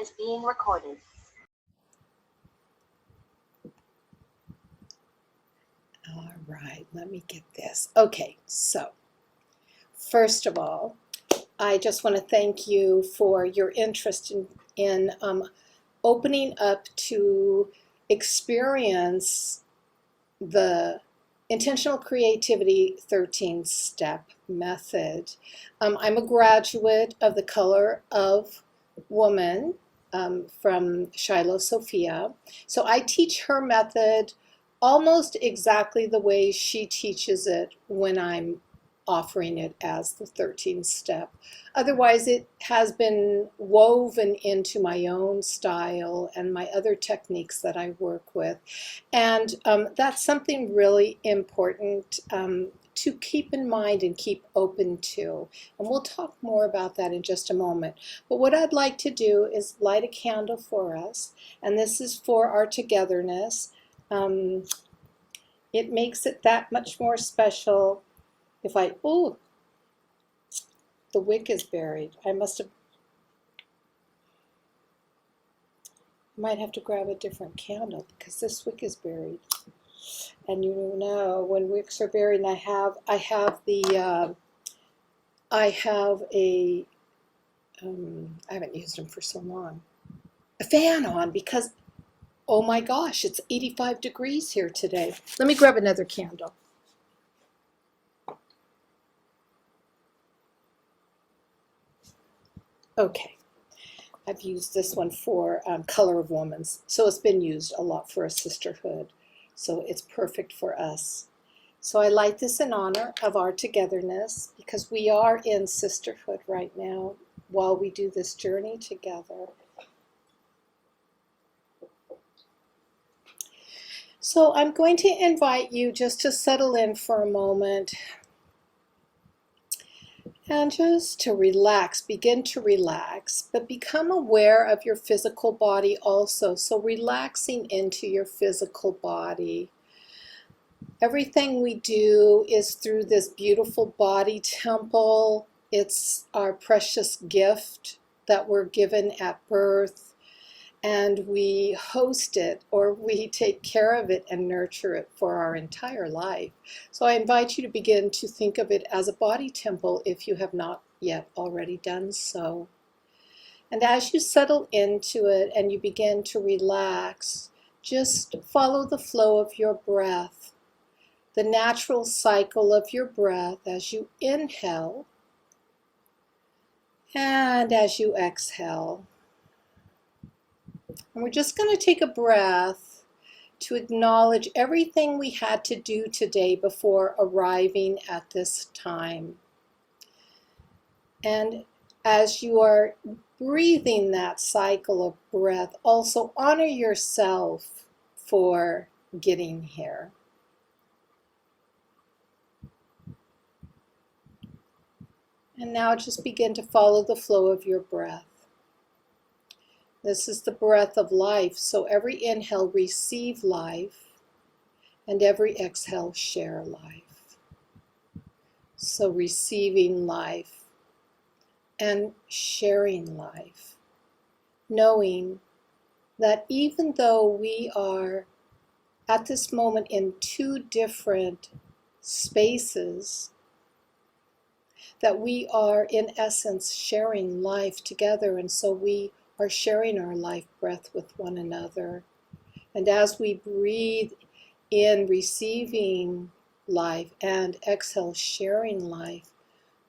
is being recorded. All right, let me get this. Okay, so first of all, I just want to thank you for your interest in opening up to experience the Intentional Creativity 13-step method. I'm a graduate of the Color of Woman from Shiloh Sophia. So I teach her method almost exactly the way she teaches it when I'm offering it as the 13th step. Otherwise, it has been woven into my own style and my other techniques that I work with. And that's something really important to keep in mind and keep open to. And we'll talk more about that in just a moment. But what I'd like to do is light a candle for us. And this is for our togetherness. It makes it that much more special if oh, the wick is buried. I might have to grab a different candle because this wick is buried. And you know, when wicks are buried, and I have a I haven't used them for so long, a fan on because, oh my gosh, it's 85 degrees here today. Let me grab another candle. Okay, I've used this one for Color of Woman's, so it's been used a lot for a sisterhood, so it's perfect for us. So I light this in honor of our togetherness because we are in sisterhood right now while we do this journey together. So I'm going to invite you just to settle in for a moment and just to relax, begin to relax, but become aware of your physical body also. So relaxing into your physical body. Everything we do is through this beautiful body temple. It's our precious gift that we're given at birth, and we host it, or we take care of it and nurture it for our entire life. So I invite you to begin to think of it as a body temple if you have not yet already done so. And as you settle into it and you begin to relax, just follow the flow of your breath, the natural cycle of your breath as you inhale and as you exhale. And we're just going to take a breath to acknowledge everything we had to do today before arriving at this time. And as you are breathing that cycle of breath, also honor yourself for getting here. And now just begin to follow the flow of your breath. This is the breath of life, so every inhale, receive life, and every exhale, share life. So receiving life and sharing life, knowing that even though we are at this moment in two different spaces, that we are in essence sharing life together, and so we are sharing our life breath with one another. And as we breathe in, receiving life, and exhale, sharing life,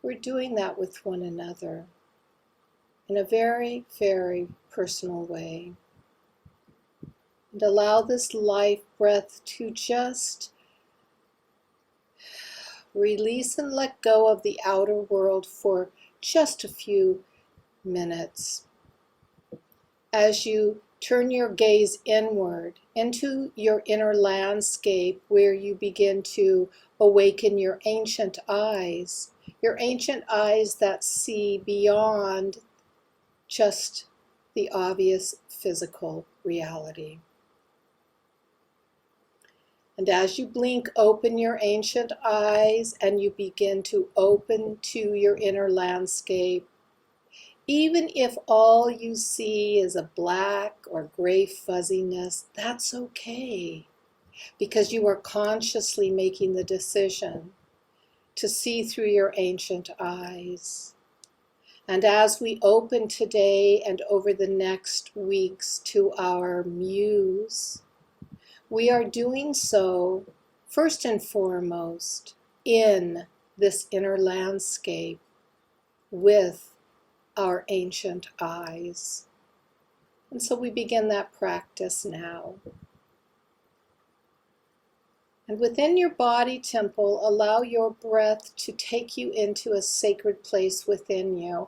we're doing that with one another in a very, very personal way. And allow this life breath to just release and let go of the outer world for just a few minutes. As you turn your gaze inward into your inner landscape, where you begin to awaken your ancient eyes that see beyond just the obvious physical reality. And as you blink, open your ancient eyes and you begin to open to your inner landscape. Even if all you see is a black or gray fuzziness, that's okay, because you are consciously making the decision to see through your ancient eyes. And as we open today and over the next weeks to our Muse, we are doing so first and foremost in this inner landscape with our ancient eyes. And so we begin that practice now. And within your body temple, allow your breath to take you into a sacred place within you.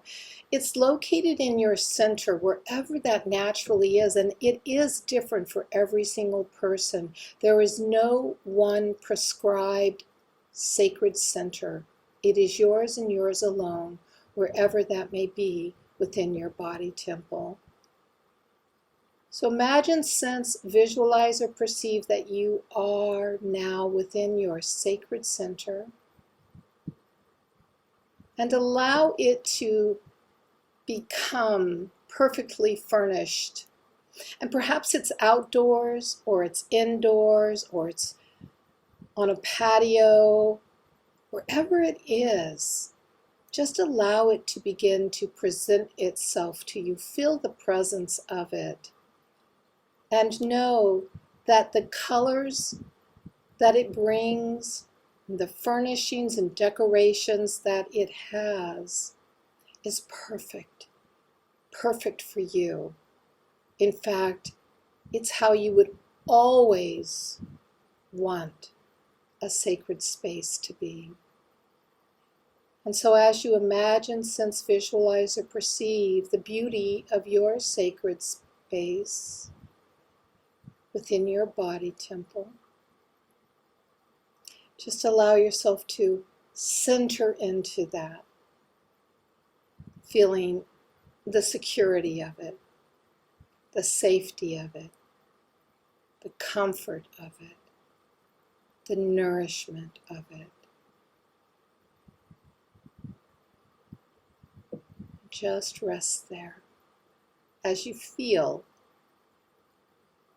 It's located in your center, wherever that naturally is, and it is different for every single person. There is no one prescribed sacred center. It is yours and yours alone, wherever that may be within your body temple. So imagine, sense, visualize, or perceive that you are now within your sacred center, and allow it to become perfectly furnished. And perhaps it's outdoors, or it's indoors, or it's on a patio, wherever it is. Just allow it to begin to present itself to you. Feel the presence of it. And know that the colors that it brings, the furnishings and decorations that it has, is perfect. Perfect for you. In fact, it's how you would always want a sacred space to be. And so as you imagine, sense, visualize, or perceive the beauty of your sacred space within your body temple, just allow yourself to center into that, feeling the security of it, the safety of it, the comfort of it, the nourishment of it. Just rest there as you feel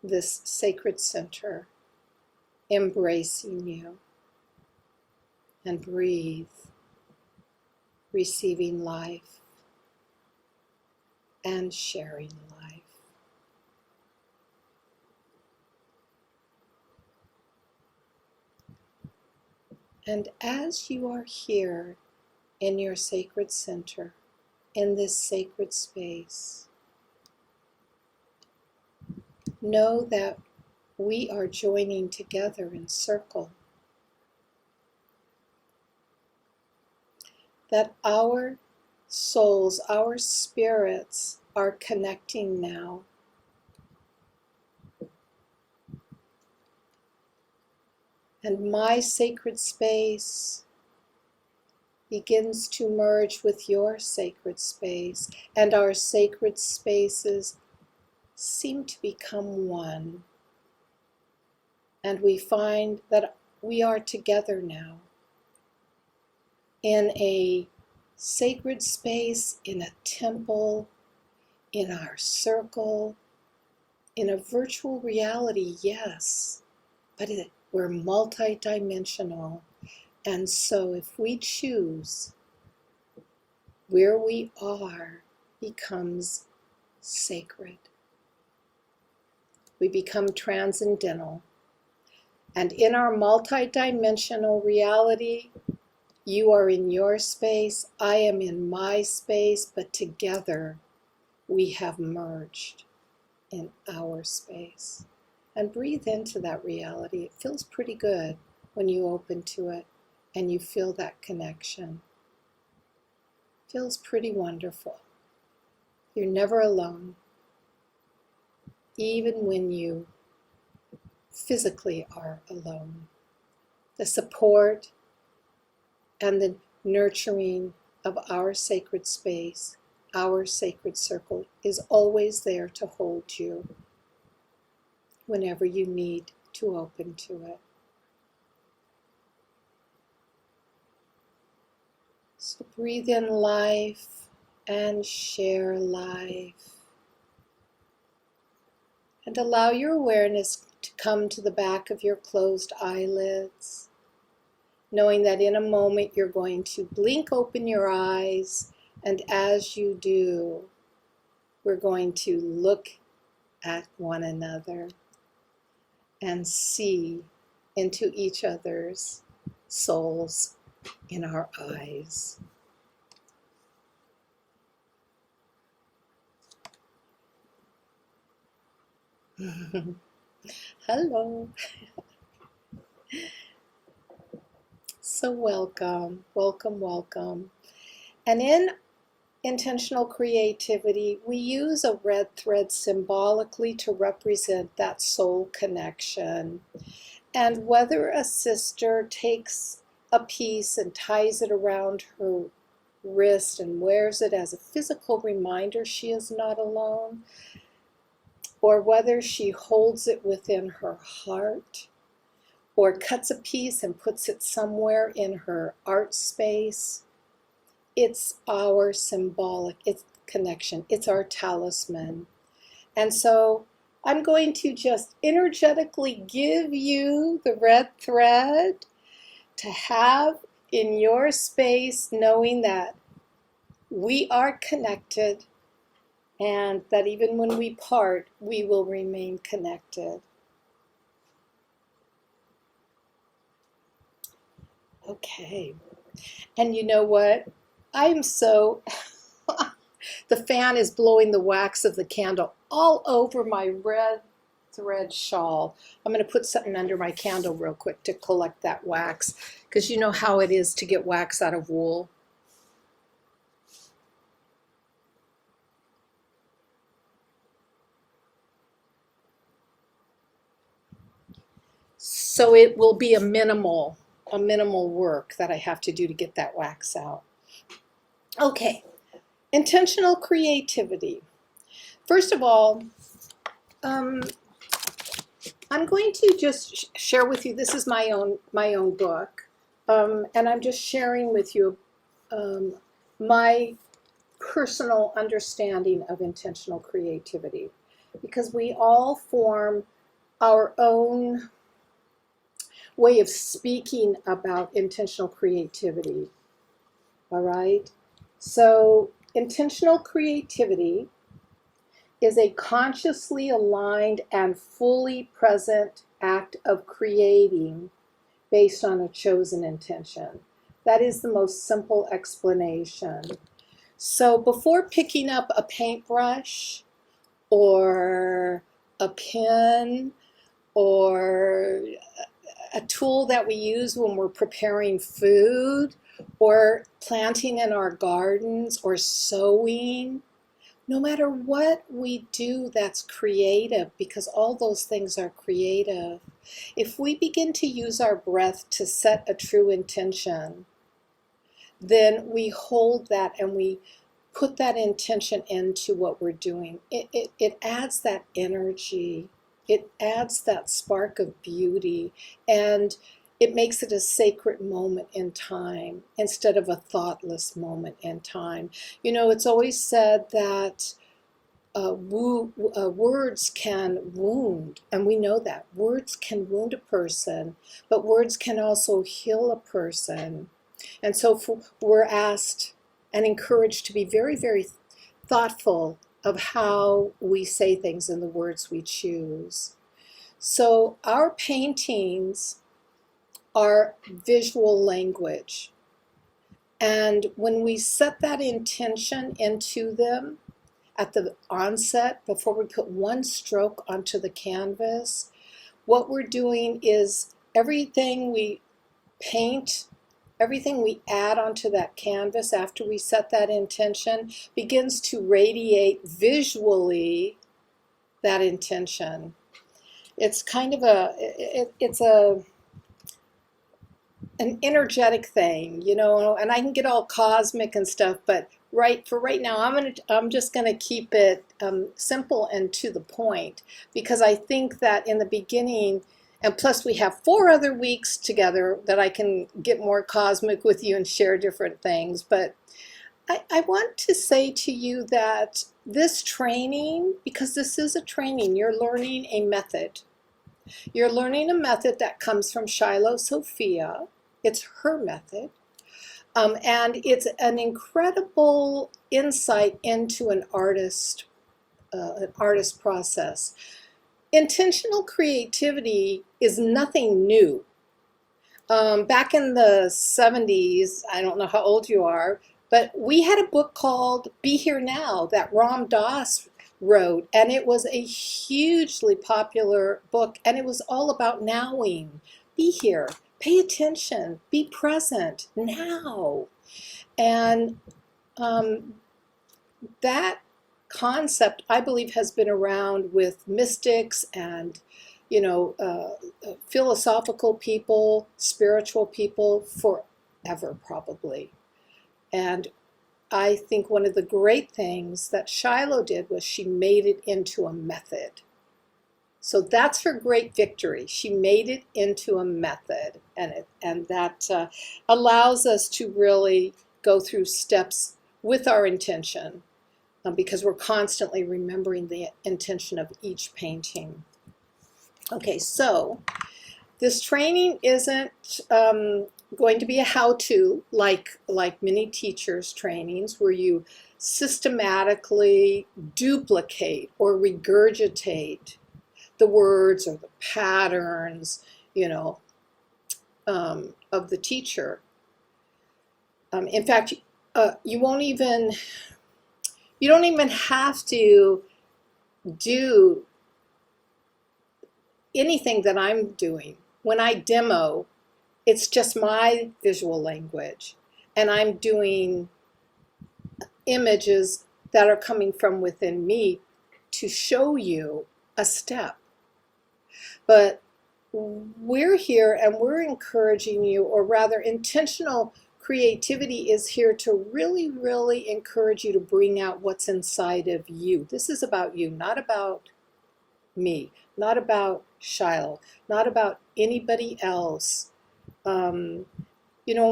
this sacred center embracing you, and breathe, receiving life and sharing life. And as you are here in your sacred center, in this sacred space, know that we are joining together in circle. That our souls, our spirits are connecting now. And my sacred space begins to merge with your sacred space, and our sacred spaces seem to become one. And we find that we are together now in a sacred space, in a temple, in our circle, in a virtual reality, yes, but we're multidimensional. And so if we choose, where we are becomes sacred. We become transcendental. And in our multidimensional reality, you are in your space, I am in my space, but together we have merged in our space. And breathe into that reality. It feels pretty good when you open to it and you feel that connection. It feels pretty wonderful. You're never alone, even when you physically are alone. The support and the nurturing of our sacred space, our sacred circle, is always there to hold you whenever you need to open to it. So breathe in life and share life. And allow your awareness to come to the back of your closed eyelids, knowing that in a moment you're going to blink open your eyes, and as you do, we're going to look at one another and see into each other's souls in our eyes. Hello. So welcome, welcome, welcome. And in intentional creativity, we use a red thread symbolically to represent that soul connection. And whether a sister takes a piece and ties it around her wrist and wears it as a physical reminder she is not alone, or whether she holds it within her heart, or cuts a piece and puts it somewhere in her art space, it's our symbolic connection. It's our talisman. And so I'm going to just energetically give you the red thread to have in your space, knowing that we are connected and that even when we part, we will remain connected. Okay. And you know what? I'm so, the fan is blowing the wax of the candle all over my red thread shawl. I'm going to put something under my candle real quick to collect that wax, because you know how it is to get wax out of wool. So it will be a minimal work that I have to do to get that wax out. Okay, intentional creativity. First of all, I'm going to just share with you, this is my own book, and I'm just sharing with you my personal understanding of intentional creativity, because we all form our own way of speaking about intentional creativity. All right? So, intentional creativity is a consciously aligned and fully present act of creating based on a chosen intention. That is the most simple explanation. So, before picking up a paintbrush or a pen or a tool that we use when we're preparing food or planting in our gardens or sewing, no matter what we do that's creative, because all those things are creative, if we begin to use our breath to set a true intention, then we hold that and we put that intention into what we're doing. It adds that energy. It adds that spark of beauty, and it makes it a sacred moment in time instead of a thoughtless moment in time. You know, it's always said that words can wound, and we know that. Words can wound a person, but words can also heal a person. And so we're asked and encouraged to be very, very thoughtful of how we say things and the words we choose. So our paintings are visual language. And when we set that intention into them at the onset, before we put one stroke onto the canvas, what we're doing is everything we paint, everything we add onto that canvas after we set that intention begins to radiate visually that intention. It's kind of an energetic thing, you know, and I can get all cosmic and stuff, but right now I'm just gonna keep it simple and to the point, because I think that in the beginning, and plus we have 4 other weeks together that I can get more cosmic with you and share different things, but I want to say to you that this training, because this is a training, you're learning a method. You're learning a method that comes from Shiloh Sophia. It's her method. And it's an incredible insight into an artist process. Intentional creativity is nothing new. Back in the 70s, I don't know how old you are, but we had a book called Be Here Now that Ram Dass wrote, and it was a hugely popular book, and it was all about nowing. Be here, pay attention, be present now. And that concept, I believe, has been around with mystics and philosophical people, spiritual people forever, probably. And I think one of the great things that Shiloh did was she made it into a method. So that's her great victory. She made it into a method, and that allows us to really go through steps with our intention, because we're constantly remembering the intention of each painting. Okay, so this training isn't going to be a how-to like many teachers' trainings where you systematically duplicate or regurgitate the words or the patterns, of the teacher. In fact, you don't even have to do anything that I'm doing. When I demo, it's just my visual language, and I'm doing images that are coming from within me to show you a step. But we're here and we're encouraging you, or rather, intentional creativity is here to really, really encourage you to bring out what's inside of you. This is about you, not about me, not about Shiloh, not about anybody else. When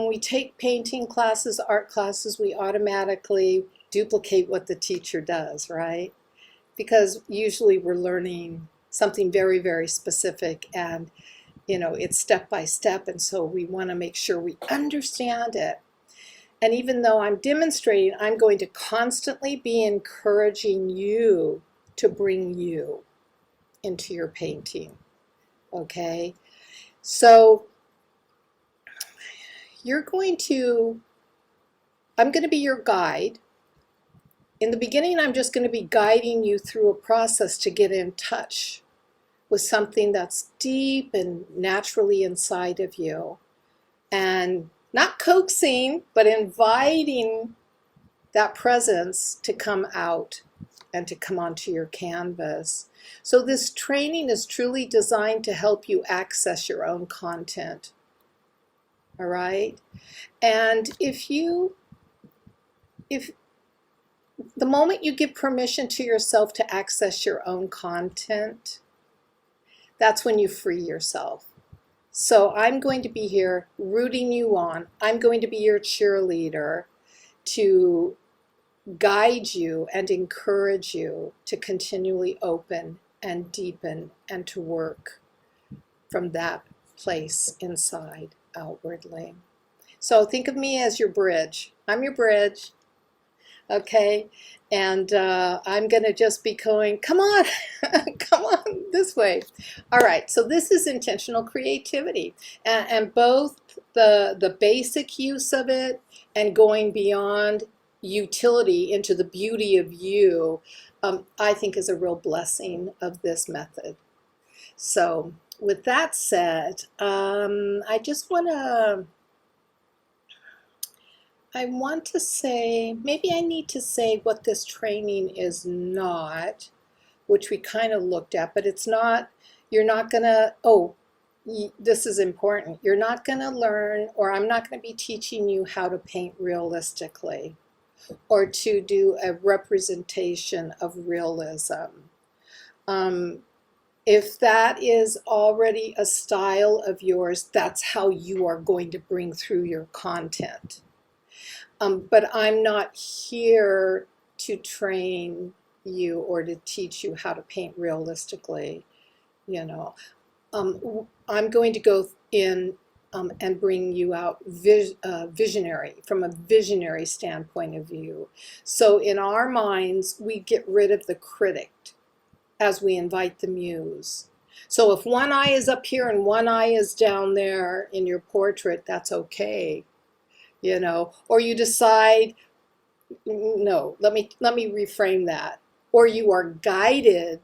we take painting classes, art classes, we automatically duplicate what the teacher does, right? Because usually we're learning something very, very specific, and it's step by step, and so we want to make sure we understand it. And even though I'm demonstrating, I'm going to constantly be encouraging you to bring you into your painting. Okay, so I'm going to be your guide. In the beginning, I'm just going to be guiding you through a process to get in touch with something that's deep and naturally inside of you, and not coaxing, but inviting that presence to come out and to come onto your canvas. So this training is truly designed to help you access your own content. All right? And if the moment you give permission to yourself to access your own content, that's when you free yourself. So I'm going to be here rooting you on. I'm going to be your cheerleader to guide you and encourage you to continually open and deepen and to work from that place inside outwardly. So think of me as your bridge. I'm your bridge. Okay, and I'm going to just be going, come on, come on this way. All right, so this is intentional creativity, and both the basic use of it and going beyond utility into the beauty of you, I think is a real blessing of this method. So with that said, I want to say, maybe I need to say what this training is not, which we kind of looked at, but it's not, you're not gonna, this is important. You're not gonna learn, or I'm not gonna be teaching you how to paint realistically or to do a representation of realism. If that is already a style of yours, that's how you are going to bring through your content. But I'm not here to train you or to teach you how to paint realistically, you know. I'm going to go in and bring you out visionary, from a visionary standpoint of view. So in our minds, we get rid of the critic as we invite the muse. So if one eye is up here and one eye is down there in your portrait, that's okay, you know. Or you decide, no, let me reframe that. Or you are guided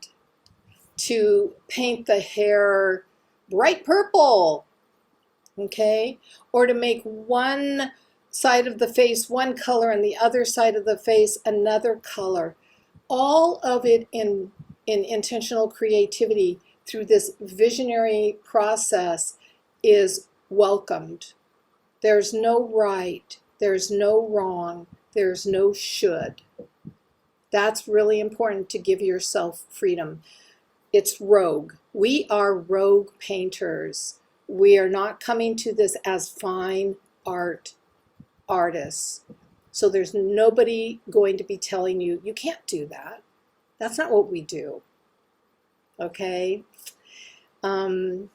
to paint the hair bright purple, okay? Or to make one side of the face one color and the other side of the face another color. All of it in intentional creativity through this visionary process is welcomed. There's no right, there's no wrong, there's no should. That's really important, to give yourself freedom. It's rogue. We are rogue painters. We are not coming to this as fine artists. So there's nobody going to be telling you, you can't do that. That's not what we do. Okay? And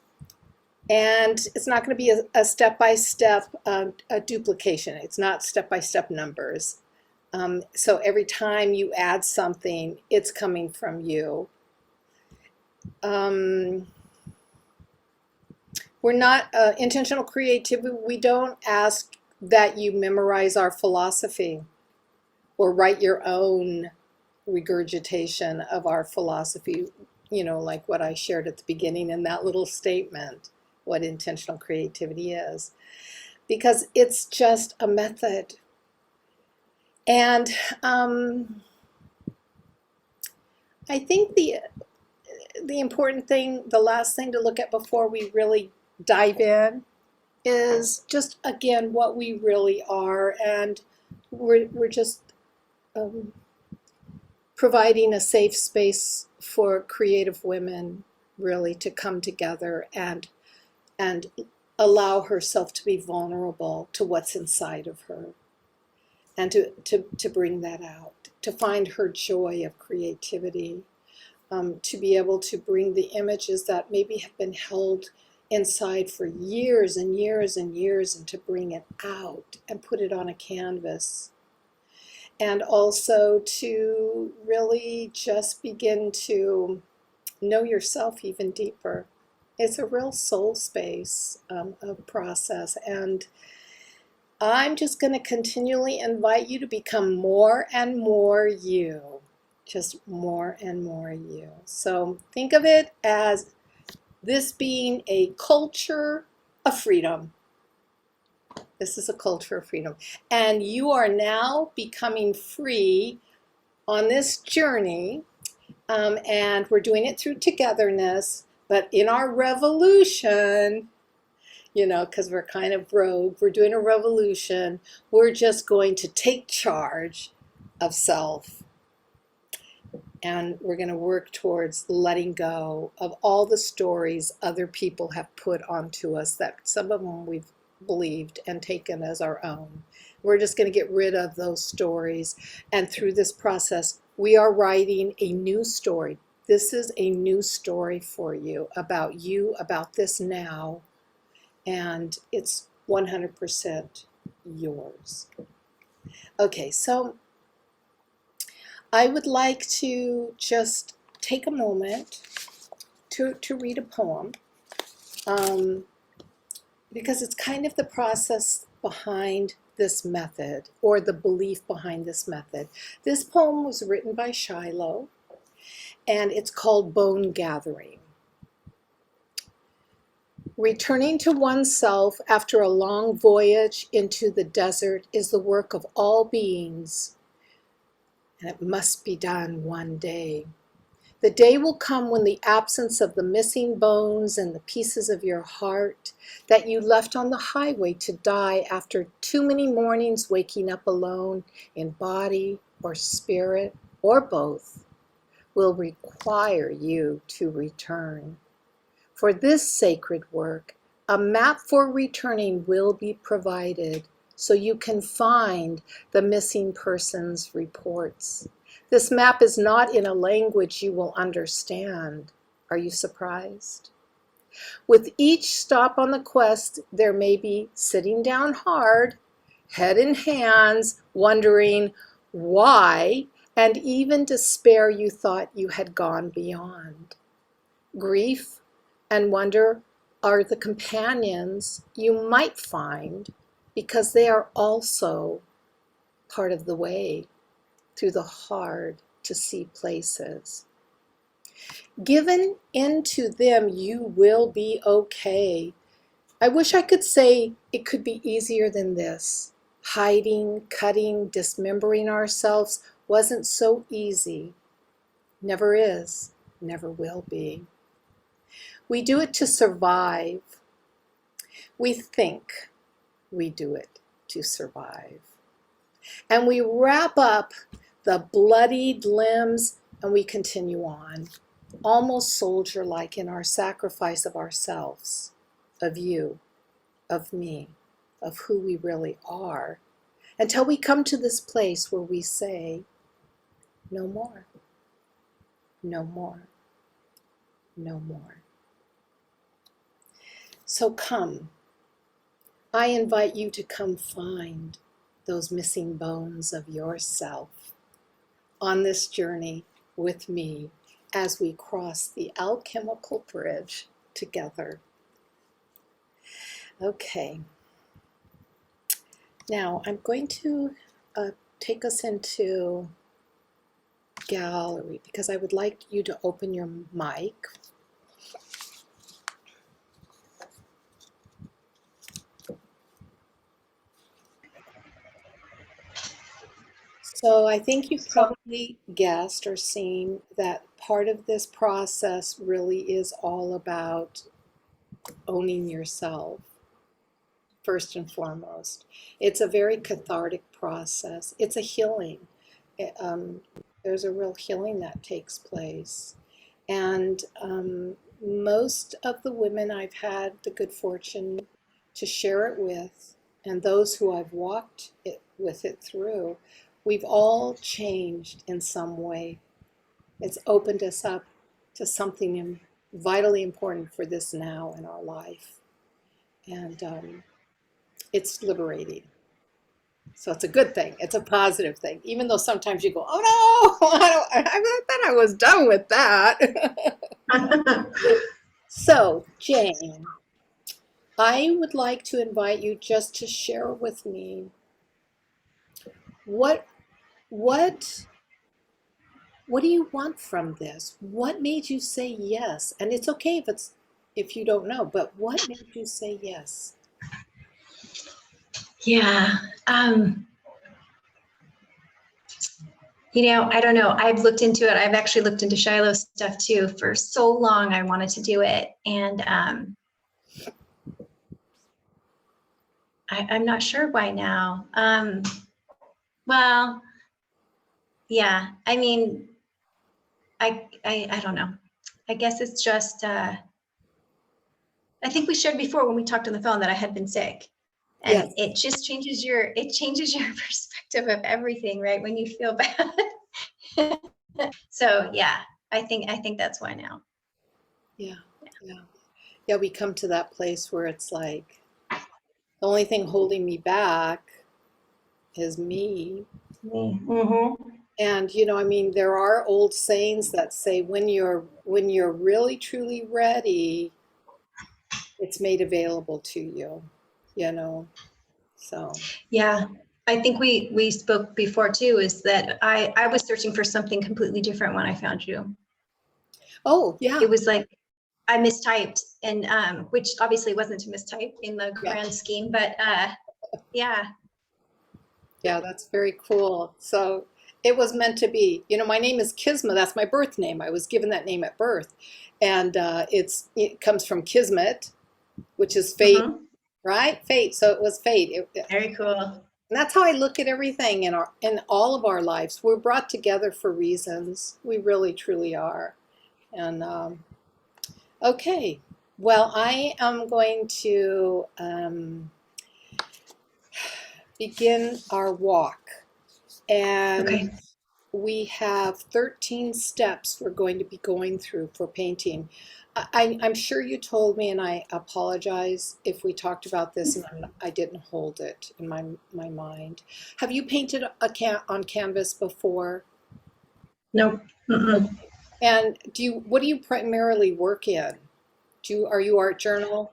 it's not going to be a step-by-step duplication. It's not step-by-step numbers. So every time you add something, it's coming from you. We're not intentional creativity. We don't ask that you memorize our philosophy or write your own regurgitation of our philosophy, you know, like what I shared at the beginning in that little statement, what intentional creativity is, because it's just a method. And I think the important thing, the last thing to look at before we really dive in, is just, again, what we really are. And we're just providing a safe space for creative women really to come together and allow herself to be vulnerable to what's inside of her, and to bring that out, to find her joy of creativity, to be able to bring the images that maybe have been held inside for years and years and years, and to bring it out and put it on a canvas. And also to really just begin to know yourself even deeper. It's a real soul space of process. And I'm just going to continually invite you to become more and more you. Just more and more you. So think of it as this being a culture of freedom. This is a culture of freedom. And you are now becoming free on this journey. And we're doing it through togetherness. But in our revolution, you know, because we're kind of rogue, we're doing a revolution. We're just going to take charge of self. And we're going to work towards letting go of all the stories other people have put onto us, that some of them we've believed and taken as our own. We're just going to get rid of those stories. And through this process, we are writing a new story. This is a new story for you, about this now. And it's 100% yours. Okay, so I would like to just take a moment to read a poem, because it's kind of the process behind this method, or the belief behind this method. This poem was written by Shiloh, and it's called Bone Gathering. Returning to oneself after a long voyage into the desert is the work of all beings, and it must be done one day. The day will come when the absence of the missing bones and the pieces of your heart that you left on the highway to die after too many mornings waking up alone in body or spirit or both will require you to return. For this sacred work, a map for returning will be provided so you can find the missing persons reports. This map is not in a language you will understand. Are you surprised? With each stop on the quest, there may be sitting down hard, head in hands, wondering why, and even despair you thought you had gone beyond. Grief and wonder are the companions you might find because they are also part of the way through the hard to see places. Given into them, you will be okay. I wish I could say it could be easier than this. Hiding, cutting, dismembering ourselves wasn't so easy. Never is, never will be. We do it to survive. We think we do it to survive. And we wrap up the bloodied limbs and we continue on, almost soldier-like in our sacrifice of ourselves, of you, of me, of who we really are, until we come to this place where we say, no more, no more, no more. So come, I invite you to come find those missing bones of yourself on this journey with me as we cross the alchemical bridge together. Okay. Now I'm going to take us into gallery because I would like you to open your mic. So I think you've probably guessed or seen that part of this process really is all about owning yourself, first and foremost. It's a very cathartic process. It's a healing. There's a real healing that takes place. And most of the women I've had the good fortune to share it with, and those who I've walked with it through, we've all changed in some way. It's opened us up to something vitally important for this now in our life. And it's liberating. So it's a good thing. It's a positive thing. Even though sometimes you go, oh no, I thought I was done with that. So, Jane, I would like to invite you just to share with me what what do you want from this? What made you say yes? And it's okay if you don't know, but what made you say yes? Yeah. I don't know. I've looked into it. I've actually looked into Shiloh stuff too. For so long, I wanted to do it. And I'm not sure why now. Well, yeah, I mean, I don't know. I guess it's just, I think we shared before when we talked on the phone that I had been sick. And Yes. it just changes your perspective of everything, right? When you feel bad. So yeah, I think that's why now. Yeah. Yeah, we come to that place where it's like the only thing holding me back is me. Mm-hmm. And I mean, there are old sayings that say when you're really truly ready, it's made available to you, you know. So Yeah, I think we spoke before too, is that I was searching for something completely different when I found you. oh yeah, It was like I mistyped, and which obviously wasn't to mistype in the yeah, grand scheme, but yeah. yeah, that's very cool. So it was meant to be. My name is Kisma. That's my birth name. I was given that name at birth, and it comes from Kismet, which is fate, Mm-hmm. right? Fate. So it was fate. Very cool. And that's how I look at everything in all of our lives. We're brought together for reasons. We really truly are. And okay, well, I am going to begin our walk. And Okay. we have 13 steps we're going to be going through for painting. I'm sure you told me, and I apologize if we talked about this and I didn't hold it in my mind. Have you painted on canvas before? Nope. Mm-mm. And what do you primarily work in? Are you art journal?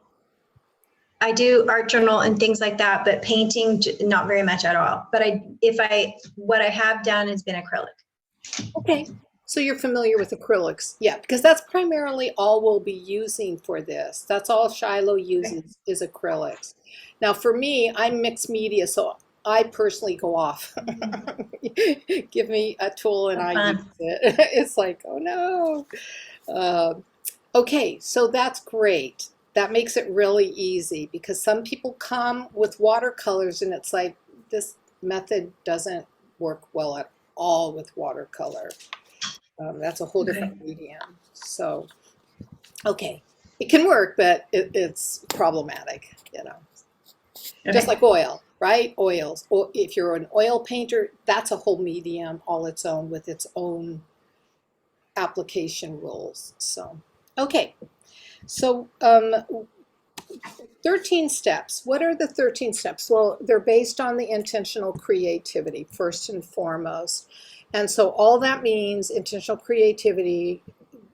I do art journal and things like that, but painting, not very much at all. But what I have done has been acrylic. Okay, so you're familiar with acrylics. Yeah, because that's primarily all we'll be using for this. That's all Shiloh Okay. uses is acrylics. Now for me, I'm mixed media, so I personally go off. Give me a tool and Have I use fun. it. It's like, oh no. Uh, okay, so that's great. That makes it really easy because some people come with watercolors and it's like this method doesn't work well at all with watercolor. That's a whole Okay. different medium. So, okay, it can work, but it's problematic, just Okay. like oil, right? Oils. If you're an oil painter, that's a whole medium all its own with its own application rules. So, okay. So, 13 steps. What are the 13 steps? Well, they're based on the intentional creativity, first and foremost. And so all that means intentional creativity,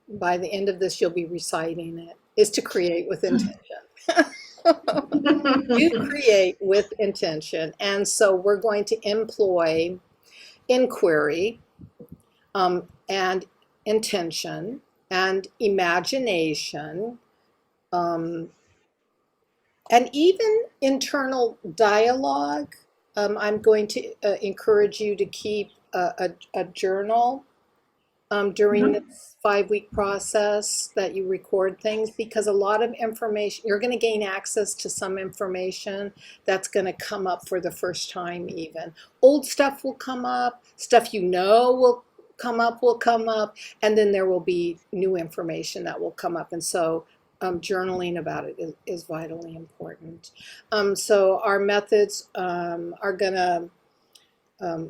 by the end of this, you'll be reciting it, is to create with intention. You create with intention. And so we're going to employ inquiry, and intention and imagination, um, and even internal dialogue. I'm going to encourage you to keep a journal during Mhm. this 5-week process that you record things, because a lot of information, you're going to gain access to some information that's going to come up for the first time even. Old stuff will come up, stuff will come up, and then there will be new information that will come up. And so journaling about it is vitally important. So our methods are going to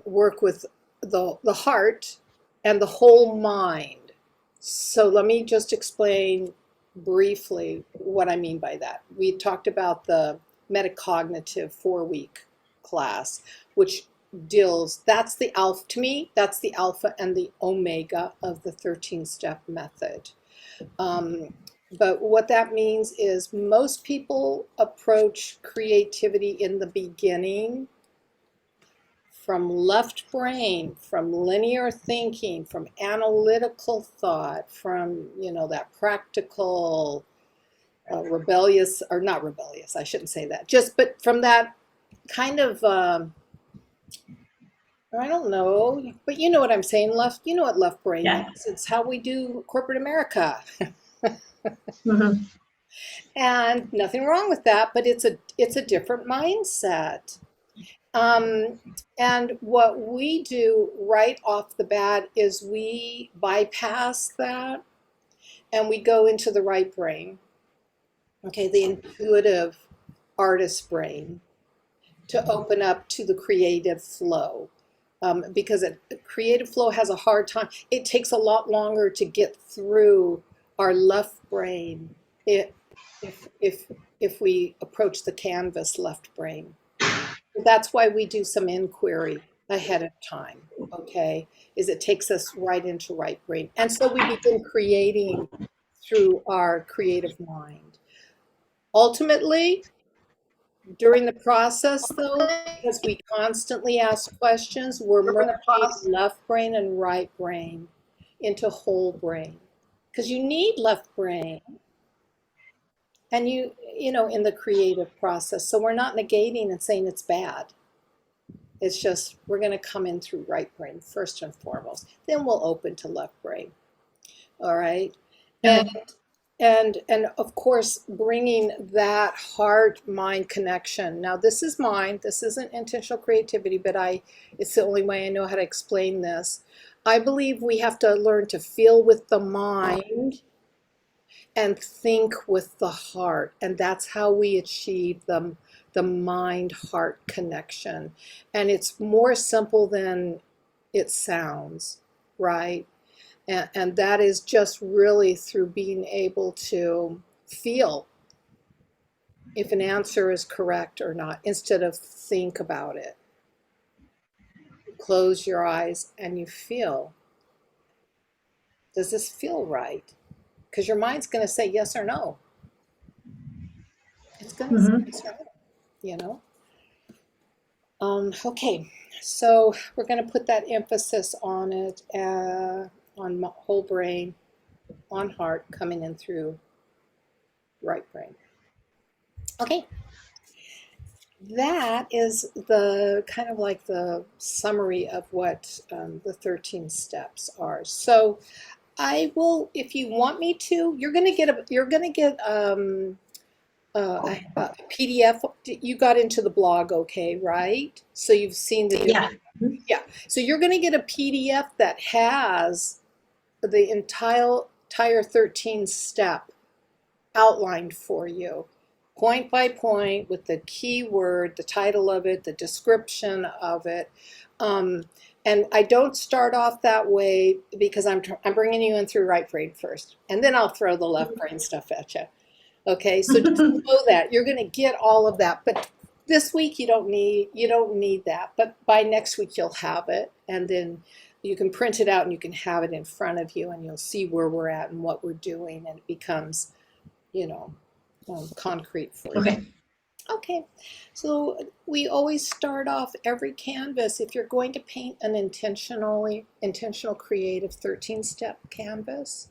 work with the heart and the whole mind. So let me just explain briefly what I mean by that. We talked about the metacognitive 4-week class, which that's the alpha, to me, that's the alpha and the omega of the 13-step method. But what that means is most people approach creativity in the beginning from left brain, from linear thinking, from analytical thought, from, that practical, rebellious, or not rebellious, I shouldn't say that, but from that kind of, I don't know, but you know what I'm saying, you know what left brain Yeah. is. It's how we do corporate America. Mhm. And nothing wrong with that, but it's a different mindset. Um, and what we do right off the bat is we bypass that and we go into the right brain, okay, the intuitive artist brain, to open up to the creative flow. Because creative flow has a hard time. It takes a lot longer to get through our left brain if if if we approach the canvas left brain. That's why we do some inquiry ahead of time, okay? Is it takes us right into right brain. And so we begin creating through our creative mind. Ultimately, during the process though, because we constantly ask questions, we're merging left brain and right brain into whole brain. Because you need left brain and in the creative process. So we're not negating and saying it's bad. It's just we're going to come in through right brain first and foremost. Then we'll open to left brain. All right. And Okay. and of course bringing that heart mind connection. Now this is mine. This isn't intentional creativity, but it's the only way I know how to explain this. I believe we have to learn to feel with the mind and think with the heart, and that's how we achieve the mind-heart connection. And it's more simple than it sounds, right? And that is just really through being able to feel if an answer is correct or not, instead of think about it. Close your eyes and you feel, does this feel right? Because your mind's going to say yes or no. It's going to say yes or no, you know? Okay, so we're going to put that emphasis on it, on whole brain, on heart, coming in through right brain. Okay, that is the kind of like the summary of what the 13 steps are. So I will, if you want me to, you're going to get a PDF. You got into the blog, okay, right? So you've seen the Yeah. yeah. So you're going to get a PDF that has the entire 13 step outlined for you, point by point, with the keyword, the title of it, the description of it. And I don't start off that way because I'm bringing you in through right brain first, and then I'll throw the left brain stuff at you. Okay, so just know that you're going to get all of that, but this week you don't need that. But by next week you'll have it, and then you can print it out and you can have it in front of you, and you'll see where we're at and what we're doing, and it becomes, you know, concrete for you. Okay. Okay, so we always start off every canvas, if you're going to paint an intentional creative 13-step canvas,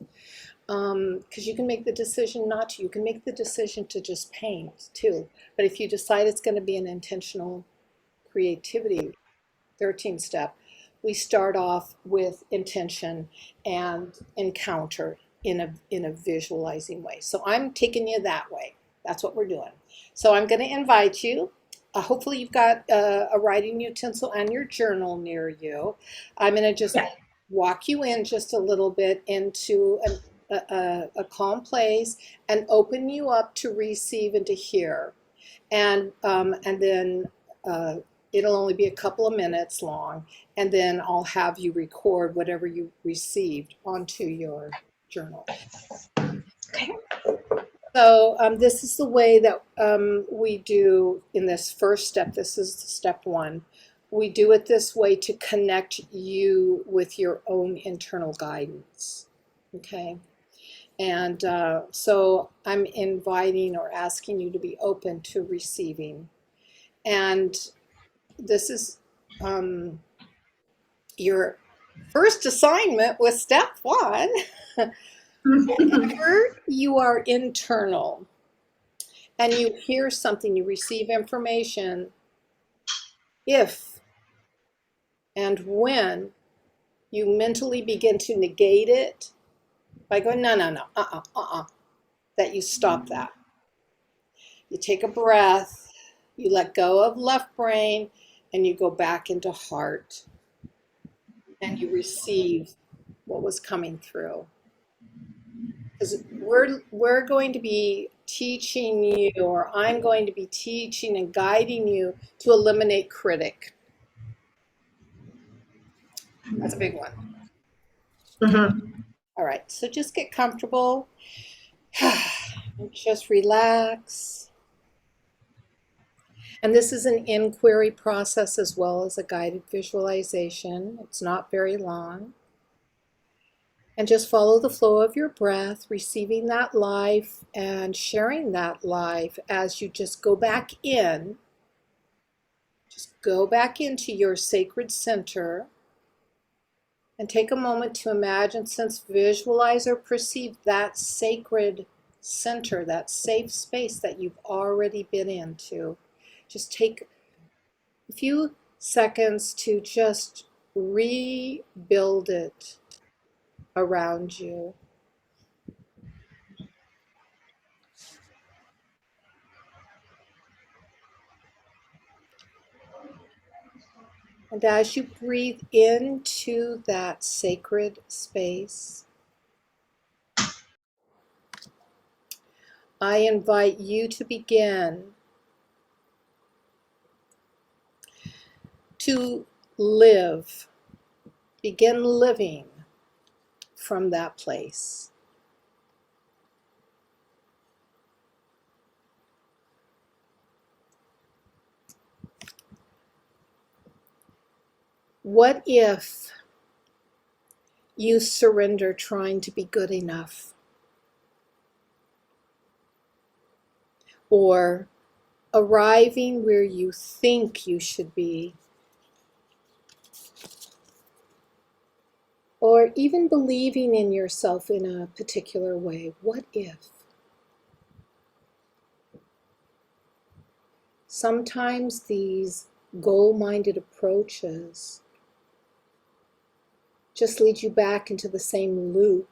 because you can make the decision not to. You can make the decision to just paint too. But if you decide it's going to be an intentional creativity 13-step, we start off with intention and encounter in a visualizing way. So I'm taking you that way. That's what we're doing. So I'm going to invite you. Hopefully you've got a writing utensil and your journal near you. I'm going to just walk you in just a little bit into a calm place and open you up to receive and to hear. And then it'll only be a couple of minutes long, and then I'll have you record whatever you received onto your journal. Okay. So this is the way that we do in this first step. This is step one. We do it this way to connect you with your own internal guidance. Okay. And so I'm inviting or asking you to be open to receiving. And this is your first assignment with step one. Whenever you are internal and you hear something, you receive information, if and when you mentally begin to negate it by going, no, that you stop that. You take a breath, you let go of left brain, and you go back into heart, and you receive what was coming through. Because we're going to be teaching you, or I'm going to be teaching and guiding you to eliminate critic. That's a big one. All right, so just get comfortable. Just relax. And this is an inquiry process as well as a guided visualization. It's not very long. And just follow the flow of your breath, receiving that life and sharing that life as you just go back in. Just go back into your sacred center and take a moment to imagine, sense, visualize, or perceive that sacred center, that safe space that you've already been into. Just take a few seconds to just rebuild it around you. And as you breathe into that sacred space, I invite you to begin to live, begin living from that place. What if you surrender trying to be good enough, or arriving where you think you should be, or even believing in yourself in a particular way? What if? Sometimes these goal-minded approaches just lead you back into the same loop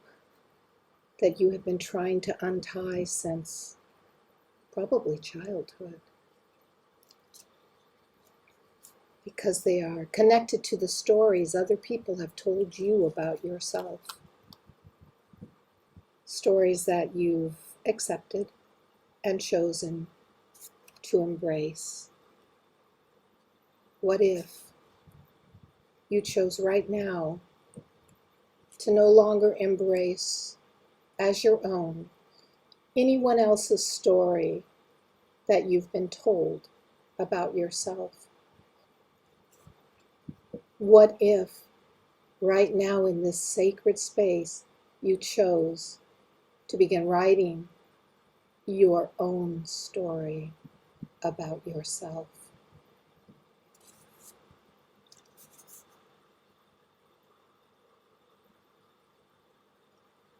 that you have been trying to untie since probably childhood, because they are connected to the stories other people have told you about yourself, stories that you've accepted and chosen to embrace. What if you chose right now to no longer embrace as your own anyone else's story that you've been told about yourself? What if right now in this sacred space you chose to begin writing your own story about yourself?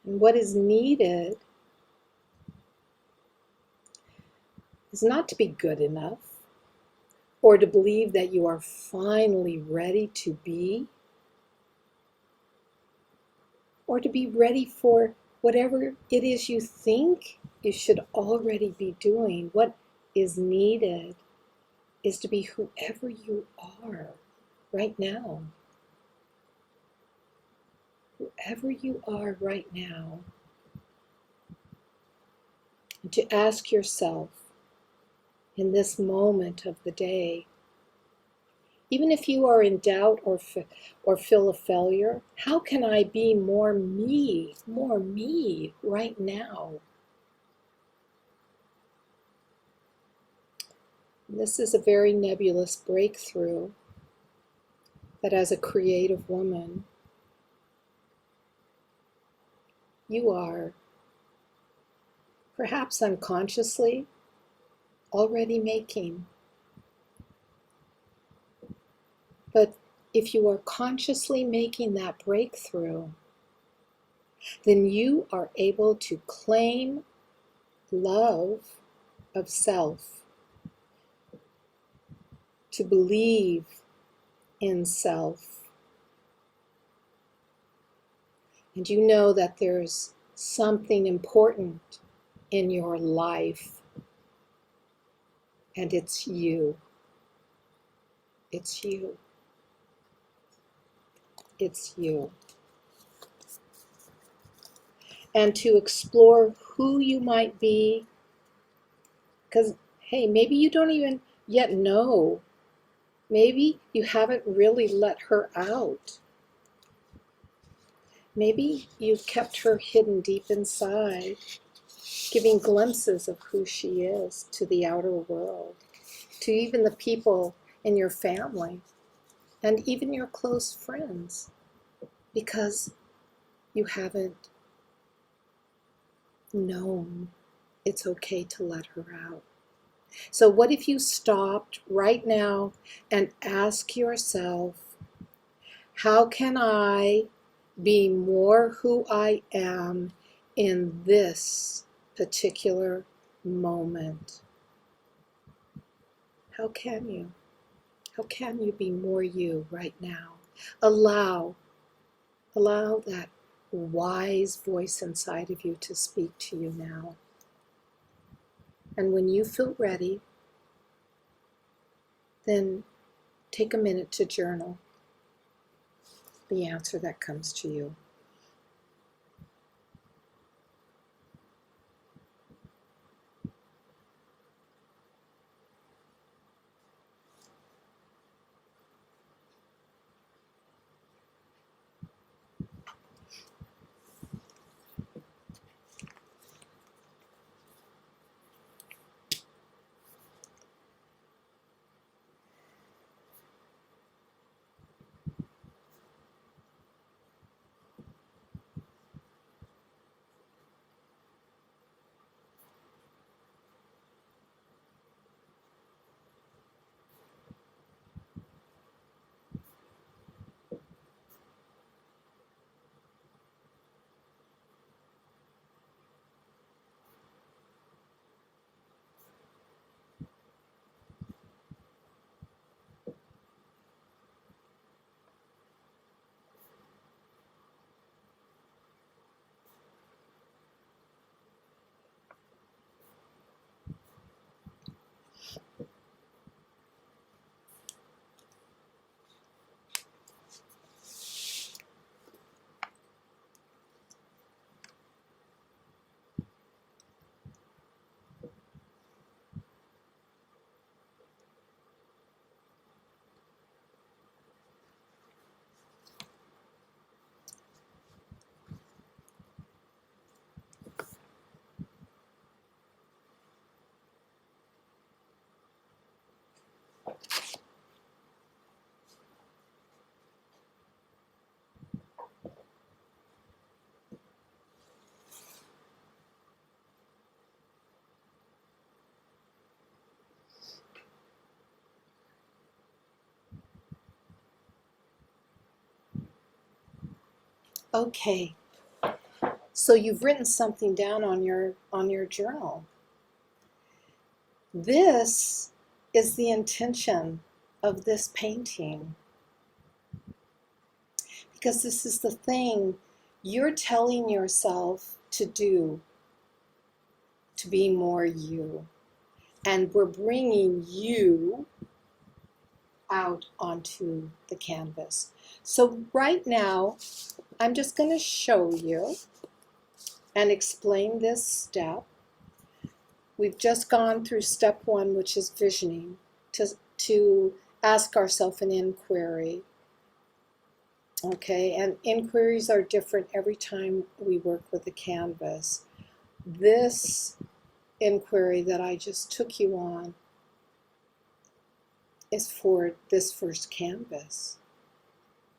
And what is needed is not to be good enough or to believe that you are finally ready to be, or to be ready for whatever it is you think you should already be doing. What is needed is to be whoever you are right now. Whoever you are right now. And to ask yourself in this moment of the day, even if you are in doubt or feel a failure, how can I be more me right now? This is a very nebulous breakthrough that as a creative woman, you are perhaps unconsciously already making. But if you are consciously making that breakthrough, then you are able to claim love of self, to believe in self. And you know that there's something important in your life, and it's you. It's you. It's you. And to explore who you might be, because, hey, maybe you don't even yet know. Maybe you haven't really let her out. Maybe you've kept her hidden deep inside, giving glimpses of who she is to the outer world, to even the people in your family, and even your close friends, because you haven't known it's okay to let her out. So what if you stopped right now and ask yourself, how can I be more who I am in this particular moment? How can you? How can you be more you right now? Allow that wise voice inside of you to speak to you now. And when you feel ready, then take a minute to journal the answer that comes to you. Okay, so you've written something down on your journal. This is the intention of this painting, because this is the thing you're telling yourself to do, to be more you. And we're bringing you out onto the canvas. So right now, I'm just going to show you and explain this step. We've just gone through step 1, which is visioning, to ask ourselves an inquiry. Okay, and inquiries are different every time we work with the canvas. This inquiry that I just took you on is for this first canvas.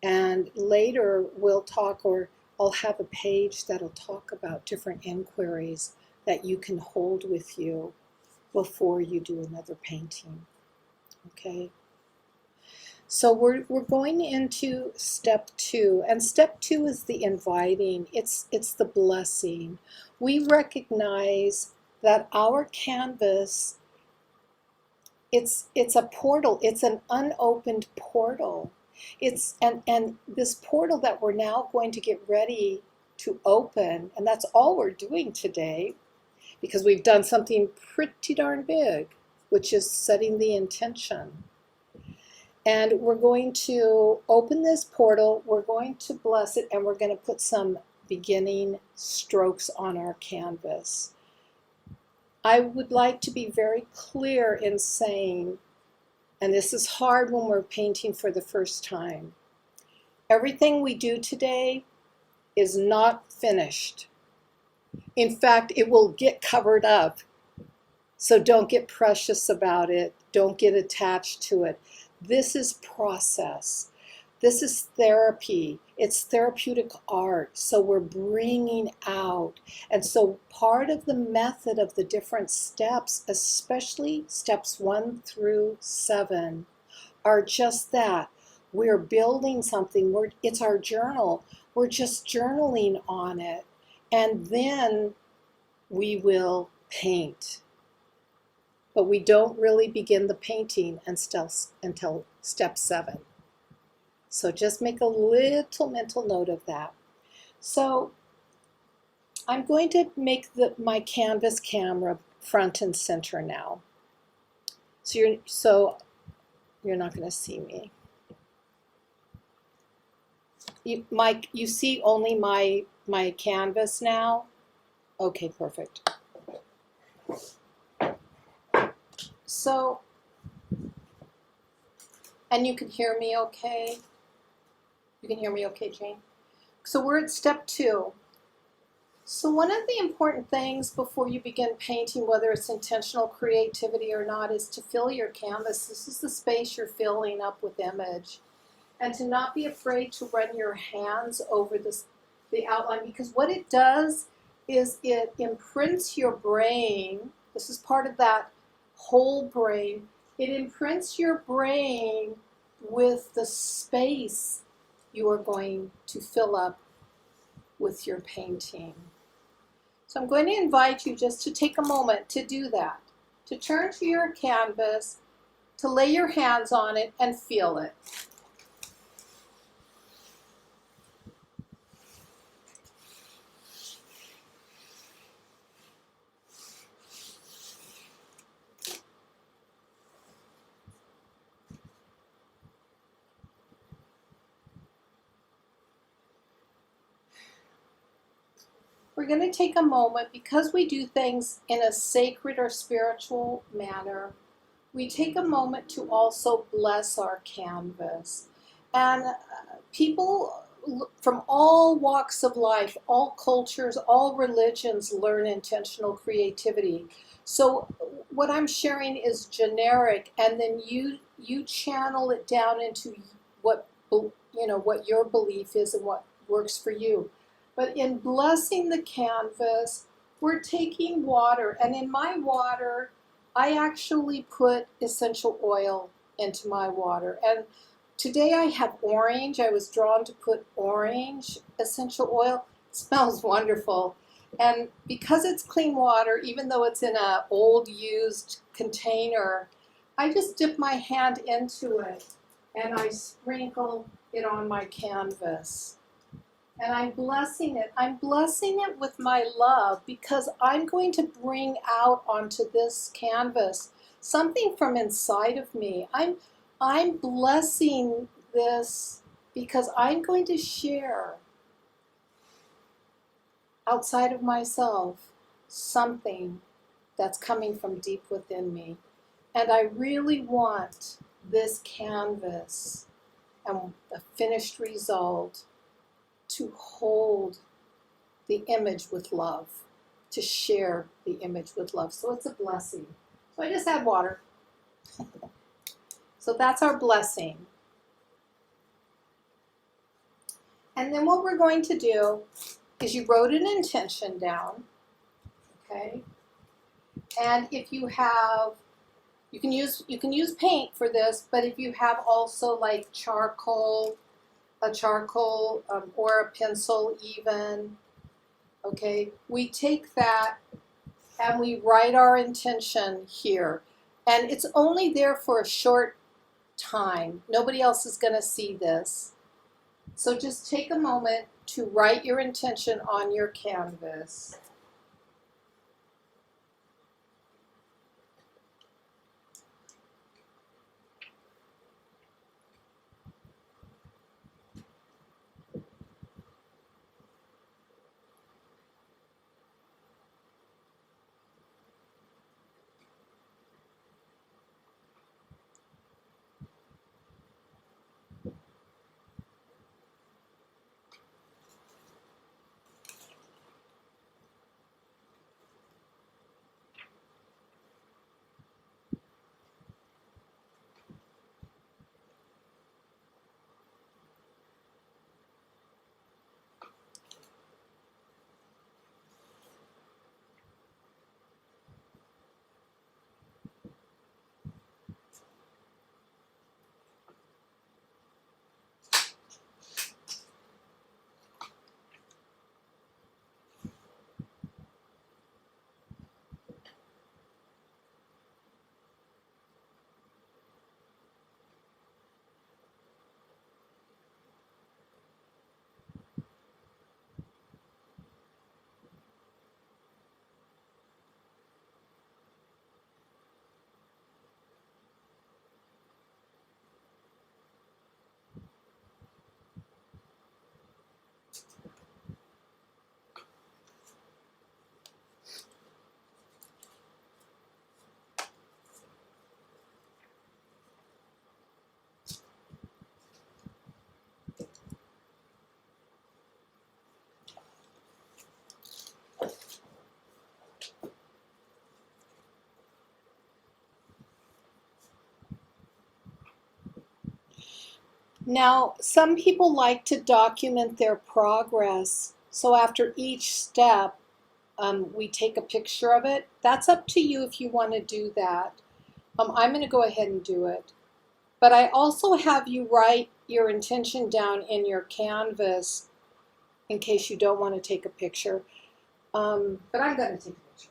And later we'll talk, or I'll have a page that'll talk about different inquiries that you can hold with you before you do another painting. Okay? So we're going into step 2, and step 2 is the inviting. It's the blessing. We recognize that our canvas, it's a portal. It's an unopened portal. And this portal that we're now going to get ready to open, and that's all we're doing today, because we've done something pretty darn big, which is setting the intention. And we're going to open this portal, we're going to bless it, and we're going to put some beginning strokes on our canvas. I would like to be very clear in saying, and this is hard when we're painting for the first time, everything we do today is not finished. In fact, it will get covered up. So don't get precious about it. Don't get attached to it. This is process. This is therapy. It's therapeutic art. So we're bringing out. And so part of the method of the different steps, especially steps 1 through 7, are just that. We're building something. It's our journal. We're just journaling on it. And then we will paint. But we don't really begin the painting until step 7. So just make a little mental note of that. So I'm going to make my canvas camera front and center now. So you're not going to see me. You see only my canvas now? Okay, perfect. So, and you can hear me okay? You can hear me okay, Jane? So we're at step 2. So one of the important things before you begin painting, whether it's intentional creativity or not, is to fill your canvas. This is the space you're filling up with image. And to not be afraid to run your hands over the outline, because what it does is it imprints your brain. This is part of that whole brain. It imprints your brain with the space you are going to fill up with your painting. So I'm going to invite you just to take a moment to do that, to turn to your canvas, to lay your hands on it and feel it. We're going to take a moment, because we do things in a sacred or spiritual manner, we take a moment to also bless our canvas. And people from all walks of life, all cultures, all religions learn intentional creativity. So what I'm sharing is generic, and then you channel it down into what your belief is and what works for you. But in blessing the canvas, we're taking water, and in my water, I actually put essential oil into my water. And Today I have orange. I was drawn to put orange essential oil. It smells wonderful. And because it's clean water, even though it's in an old used container, I just dip my hand into it and I sprinkle it on my canvas. And I'm blessing it. I'm blessing it with my love because I'm going to bring out onto this canvas something from inside of me. I'm blessing this because I'm going to share outside of myself something that's coming from deep within me. And I really want this canvas and the finished result to hold the image with love, to share the image with love. So it's a blessing. So I just add water. So that's our blessing. And then what we're going to do is you wrote an intention down, okay? And if you have, you can use paint for this, but if you have also like charcoal, or a pencil even, okay, we take that and we write our intention here. And it's only there for a short time. Nobody else is going to see this. So just take a moment to write your intention on your canvas. Now, some people like to document their progress. So after each step, we take a picture of it. That's up to you if you want to do that. I'm going to go ahead and do it. But I also have you write your intention down in your canvas in case you don't want to take a picture. But I'm going to take a picture.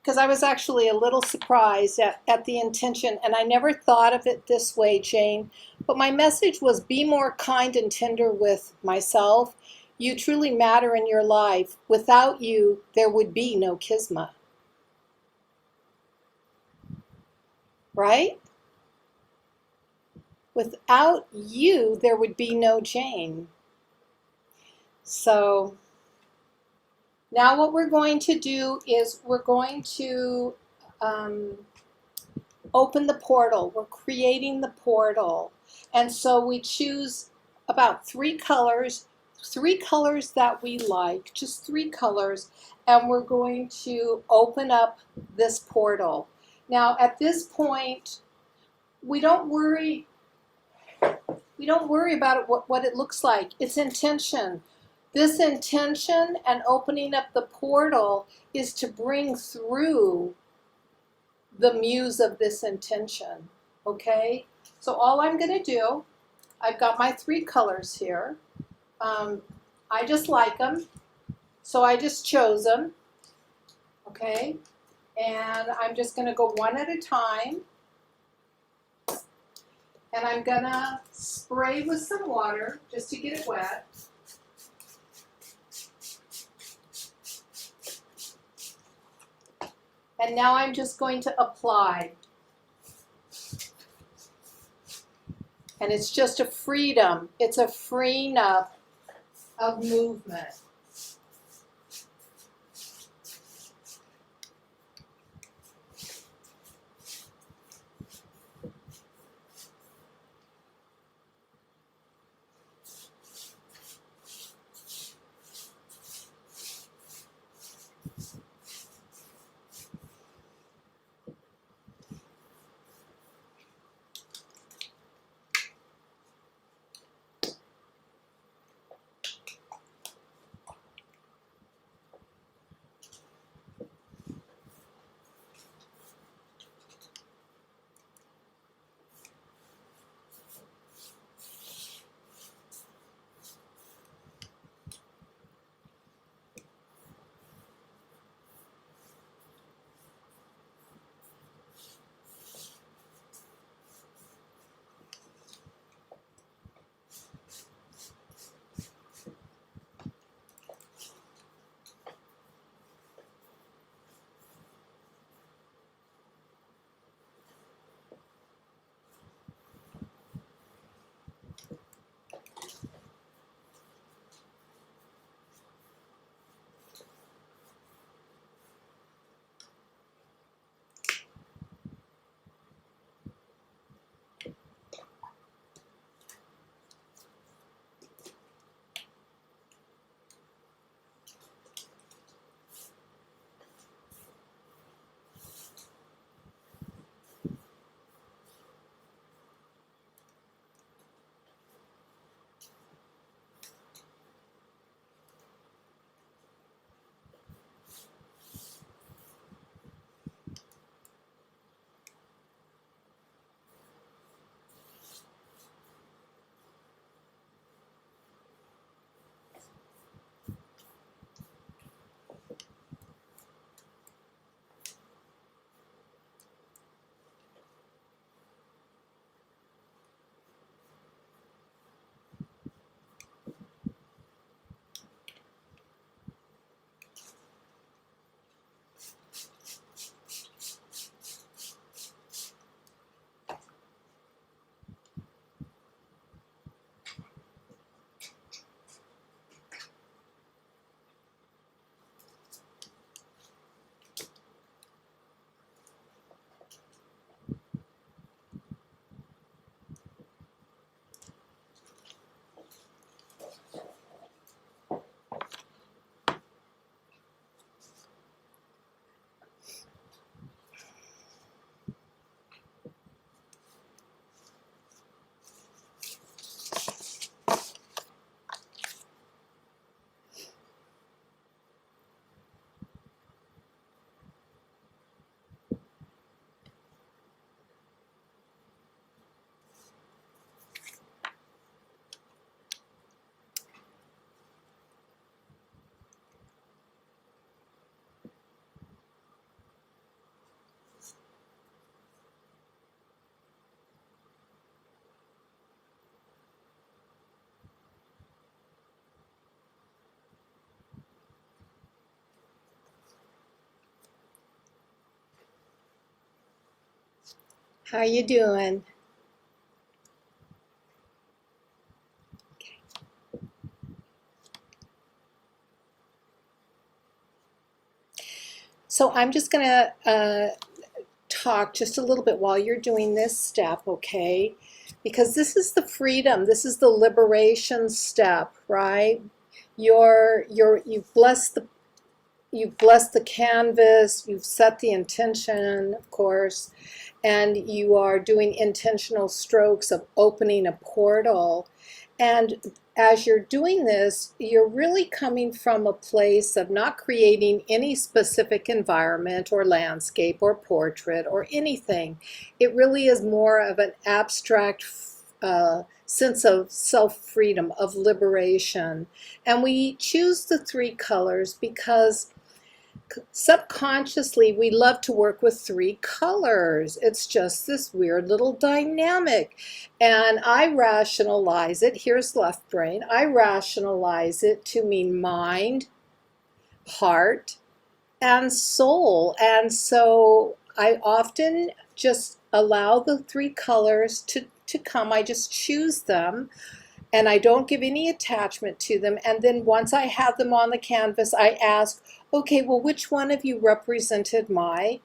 Because I was actually a little surprised at the intention, and I never thought of it this way, Jane. But my message was be more kind and tender with myself. You truly matter in your life. Without you, there would be no Kisma. Right? Without you, there would be no Jane. So now what we're going to do is we're going to open the portal. We're creating the portal. And so we choose about three colors that we like, just three colors, and we're going to open up this portal. Now at this point, we don't worry about what it looks like. It's intention. This intention and opening up the portal is to bring through the muse of this intention, okay? So all I'm going to do, I've got my 3 colors here. I just like them, so I just chose them, okay? And I'm just going to go one at a time. And I'm going to spray with some water just to get it wet. And now I'm just going to apply. And it's just a freedom. It's a freeing up of movement. How you doing? So I'm just going to talk just a little bit while you're doing this step, okay? Because this is the freedom, this is the liberation step, right? You've blessed the canvas, you've set the intention, of course, and you are doing intentional strokes of opening a portal. And as you're doing this, you're really coming from a place of not creating any specific environment or landscape or portrait or anything. It really is more of an abstract sense of self-freedom, of liberation. And we choose the three colors because subconsciously we love to work with three colors. It's just this weird little dynamic. And I rationalize it. Here's left brain. I rationalize it to mean mind, heart, and soul. And so I often just allow the three colors to come. I just choose them and I don't give any attachment to them. And then once I have them on the canvas, I ask, okay, well, which one of you represented my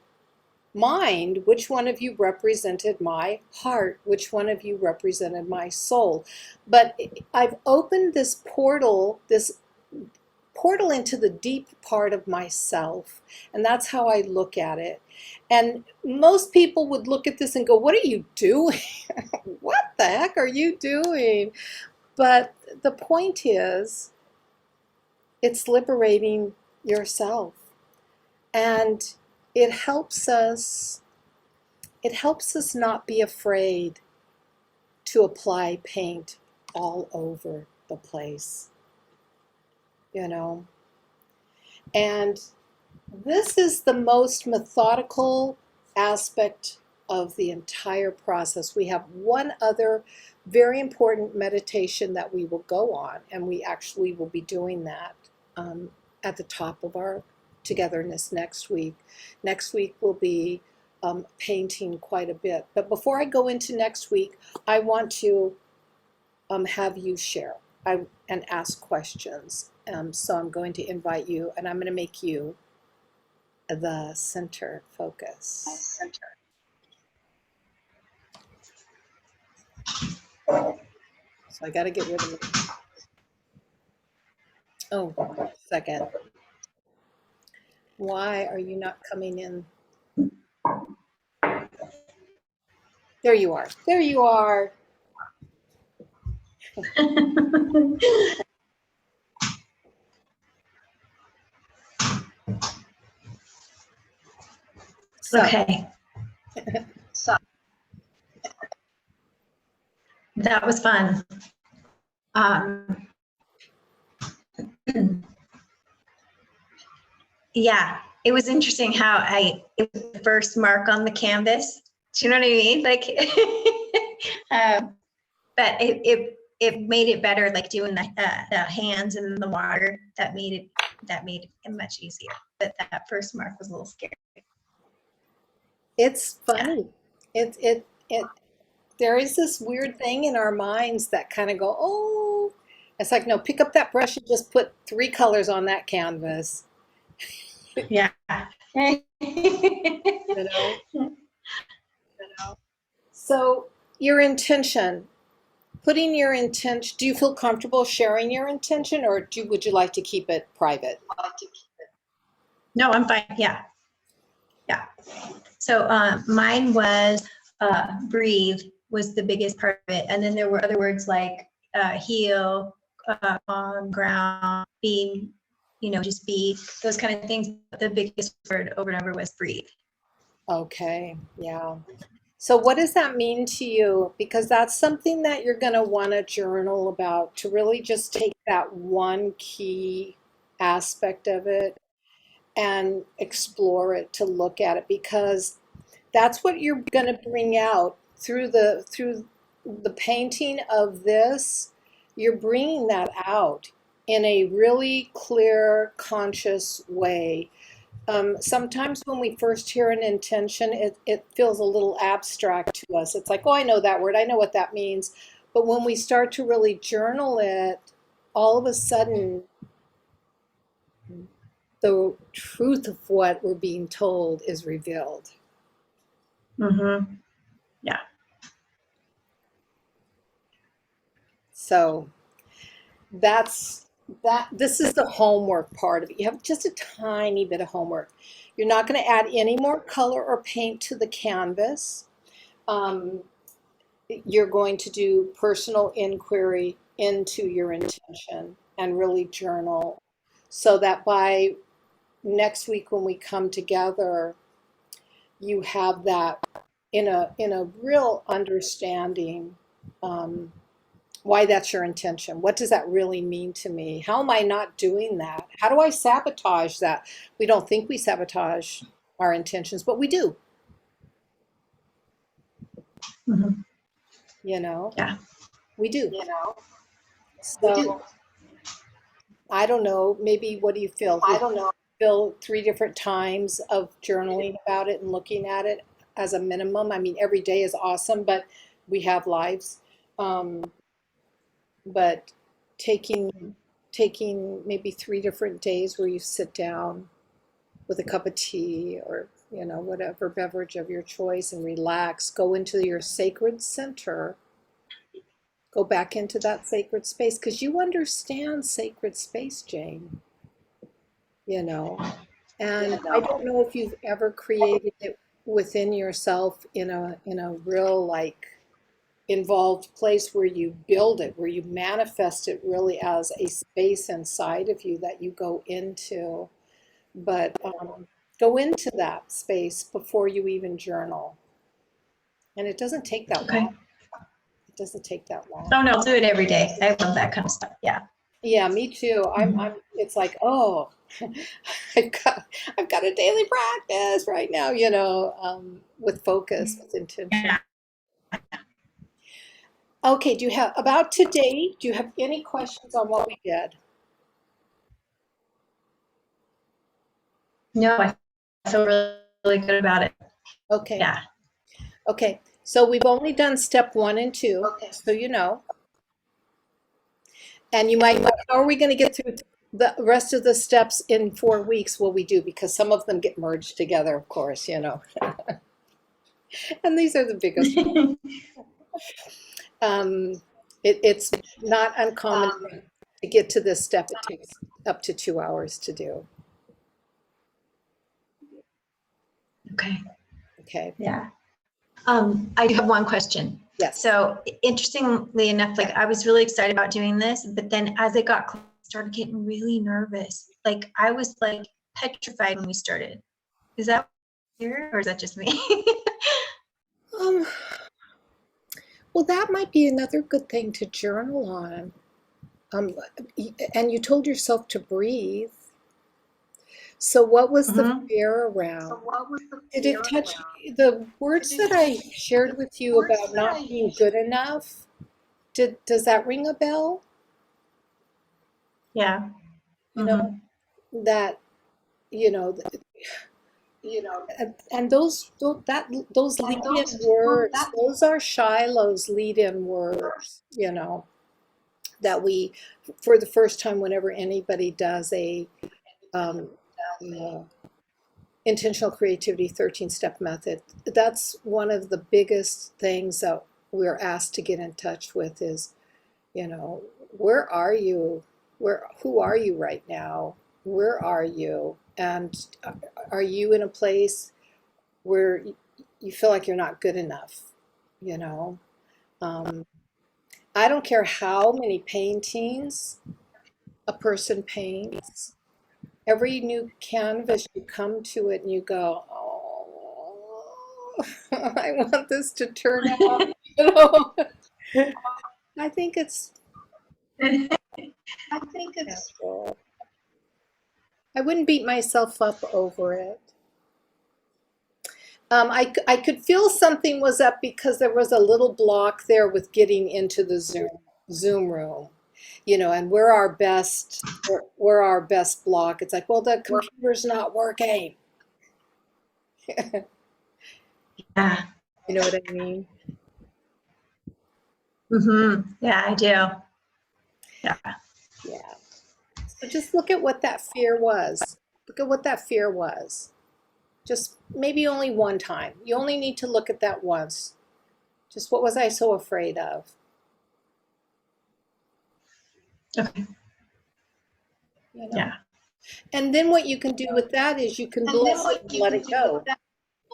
mind? Which one of you represented my heart? Which one of you represented my soul? But I've opened this portal into the deep part of myself. And that's how I look at it. And most people would look at this and go, what are you doing? What the heck are you doing? But the point is, it's liberating yourself. And it helps us not be afraid to apply paint all over the place, you know. And this is the most methodical aspect of the entire process. We have one other very important meditation that we will go on, and we actually will be doing that at the top of our togetherness next week. Next week will be painting quite a bit. But before I go into next week, I want to have you share and ask questions. So I'm going to invite you, and I'm going to make you the center focus. So I got to get rid of it. Oh, second. Why are you not coming in? There you are. There you are. Okay. So that was fun. Yeah, it was interesting how it was the first mark on the canvas. Do you know what I mean? Like, but it made it better, like doing the hands in the water. That made it much easier. But that first mark was a little scary. It's funny. It there is this weird thing in our minds that kind of go, oh, it's like, no, pick up that brush and just put three colors on that canvas. Yeah. You know? So your intention, putting your intention, do you feel comfortable sharing your intention, or would you like to keep it private? No, I'm fine. Yeah. Yeah. So mine was breathe was the biggest part of it. And then there were other words like heal, calm, ground, be, just be, those kind of things. The biggest word over and over was breathe. Okay, yeah. So what does that mean to you? Because that's something that you're going to want to journal about, to really just take that one key aspect of it and explore it, to look at it, because that's what you're going to bring out through the painting of this. You're bringing that out in a really clear, conscious way. Sometimes when we first hear an intention, it feels a little abstract to us. It's like, oh, I know that word. I know what that means. But when we start to really journal it, all of a sudden, the truth of what we're being told is revealed. Mm-hmm. Yeah. So this is the homework part of it. You have just a tiny bit of homework. You're not going to add any more color or paint to the canvas. You're going to do personal inquiry into your intention and really journal so that by next week when we come together, you have that in a real understanding, why that's your intention. What does that really mean to me? How am I not doing that? How do I sabotage that? We don't think we sabotage our intentions, but we do, Mhm. you know, Yeah. we do. So I don't know, maybe what do you feel? Do you feel 3 different times of journaling about it and looking at it as a minimum? I mean, every day is awesome, but we have lives. Um, but taking maybe 3 different days where you sit down with a cup of tea or whatever beverage of your choice and relax, go into your sacred center, go back into that sacred space because you understand sacred space, Jane, you know. And I don't know if you've ever created it within yourself in a real like involved place where you build it, where you manifest it really as a space inside of you that you go into. But go into that space before you even journal. And it doesn't take that Okay. long. It doesn't take that long. Oh no, I'll do it every day. I love that kind of stuff. Yeah. Yeah, me too. It's like, oh, I've got, I've got a daily practice right now, with focus, with intention. Yeah. Okay, about today, do you have any questions on what we did? No, I feel really, really good about it. Okay, Yeah. okay. So we've only done step 1 and 2, so you know. And you might, how are we going to get through the rest of the steps in 4 weeks? Will we do? Because some of them get merged together, of course, And these are the biggest. It's not uncommon to get to this step. It takes up to 2 hours to do. Okay. Okay. Yeah. I do have one question. Yes. So interestingly enough, like I was really excited about doing this, but then as it got close, I started getting really nervous. Like I was like petrified when we started. Is that weird or is that just me? Um, well, that might be another good thing to journal on. And you told yourself to breathe. So what was the Mhm. fear around? Did it touch the words that I shared with you about not being good enough? Does that ring a bell? Yeah. You know, Mhm. that, you know, and those lead-in words, those are Shiloh's lead-in words, that we, for the first time, whenever anybody does a um, uh, intentional creativity 13-step method, that's one of the biggest things that we're asked to get in touch with is, where are you? Who are you right now? Where are you? And are you in a place where you feel like you're not good enough? You know, um, I don't care how many paintings a person paints. Every new canvas, you come to it and you go, oh, I want this to turn out. You know? I think it's natural. I wouldn't beat myself up over it. I could feel something was up because there was a little block there with getting into the Zoom room, and we're our best block. It's like, well, the computer's not working. Yeah. You know what I mean? Mhm. Yeah, I do. Yeah. Yeah. So just look at what that fear was. Look at what that fear was. Just maybe only one time. You only need to look at that once. Just what was I so afraid of? Okay. You know? Yeah. And then what you can do with that is you can bless it and let it go.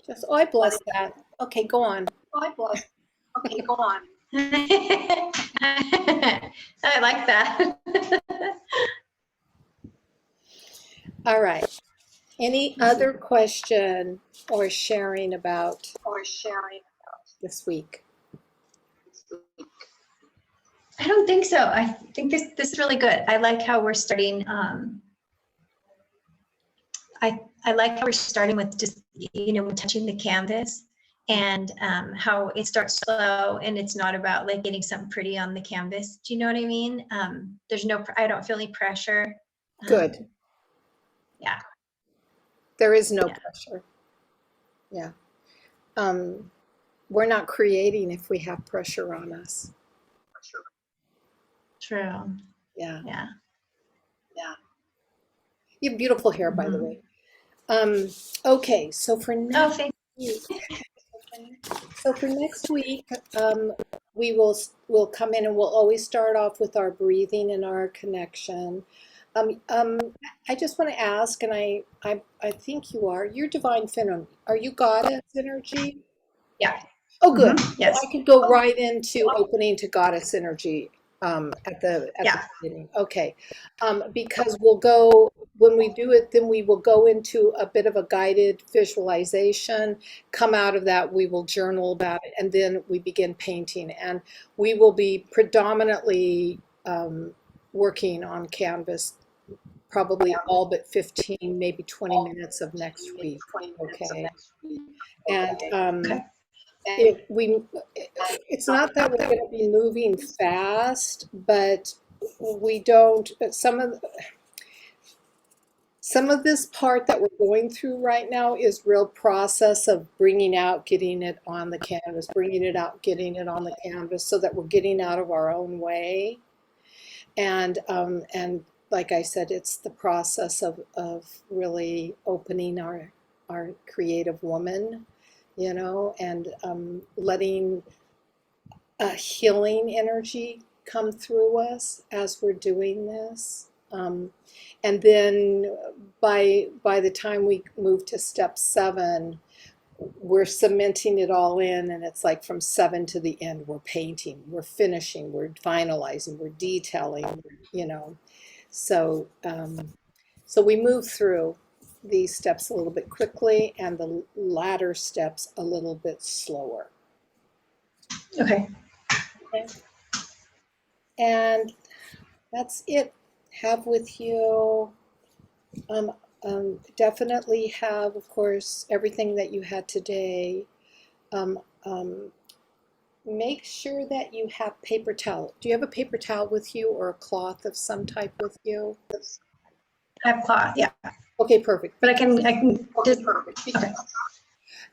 Just, oh, I bless that. Okay, go on. I like that. All right. Any other question or sharing about this week? I don't think so. I think this is really good. I like how we're starting. I like how we're starting with just, touching the canvas, and how it starts slow, and it's not about like getting something pretty on the canvas. Do you know what I mean? I don't feel any pressure. Good. Yeah. There is no Yeah. pressure. Yeah. We're not creating if we have pressure on us. True. Yeah. Yeah. You have beautiful hair, by the way. Okay, so for Oh, next thank week, we'll come in and we'll always start off with our breathing and our connection. I just want to ask, and I think you're divine feminine. Are you goddess energy? Yeah. Oh, good. Yes. I could go right into opening to goddess energy at the Yeah. beginning. Okay, because we'll go when we do it. Then we will go into a bit of a guided visualization. Come out of that, we will journal about it, and then we begin painting. And we will be predominantly working on canvas, probably all but 15, maybe 20 minutes of next week. Okay, and Okay. it's not that we're going to be moving fast, but we don't, some of this part that we're going through right now is real process of bringing out, getting it on the canvas, bringing it out, getting it on the canvas, so that we're getting out of our own way. And like I said, it's the process of really opening our creative woman, and letting a healing energy come through us as we're doing this. And then by the time we move to step 7, we're cementing it all in, and it's like from 7 to the end, we're painting, we're finishing, we're finalizing, we're detailing, So, so we move through these steps a little bit quickly, and the latter steps a little bit slower. Okay. And that's it. Have with you, definitely have, of course, everything that you had today. Um, um, make sure that you have paper towel. Do you have a paper towel with you, or a cloth of some type with you? I have cloth. Yeah. Okay, perfect. But I can just, okay.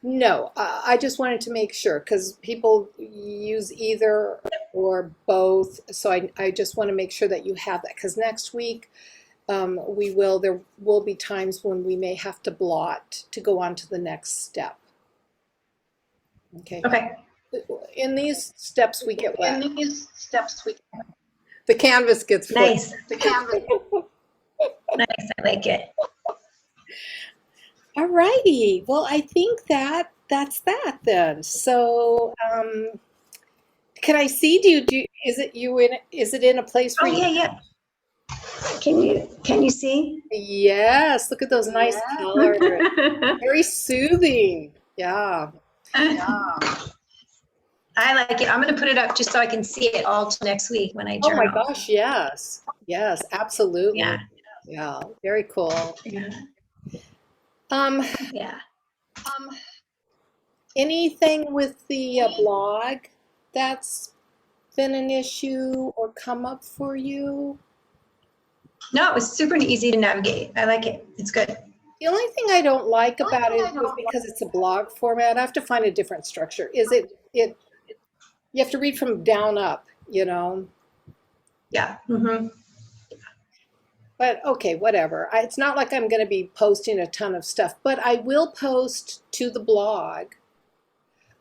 No, I just wanted to make sure, because people use either or both. So I just want to make sure that you have that, because next week there will be times when we may have to blot to go on to the next step. Okay. Okay. In these steps we get wet. The canvas gets wet. Nice. Nice. I like it. All righty. Well, I think that's that then. So, can I see? Is it in a place Oh, where you? yeah. Can you see? Yes. Look at those nice colors. Very soothing. Yeah. I like it. I'm going to put it up just so I can see it all till next week when I Oh my journal. gosh. Yes. Yes. Absolutely. Yeah. Yeah. Very cool. Yeah. Yeah. Anything with the blog that's been an issue or come up for you? No, it was super easy to navigate. I like it. It's good. The only thing I don't like about it is because it's a blog format. I have to find a different structure. You have to read from down up, Yeah. Mm-hmm. But okay, whatever. It's not like I'm going to be posting a ton of stuff, but I will post to the blog.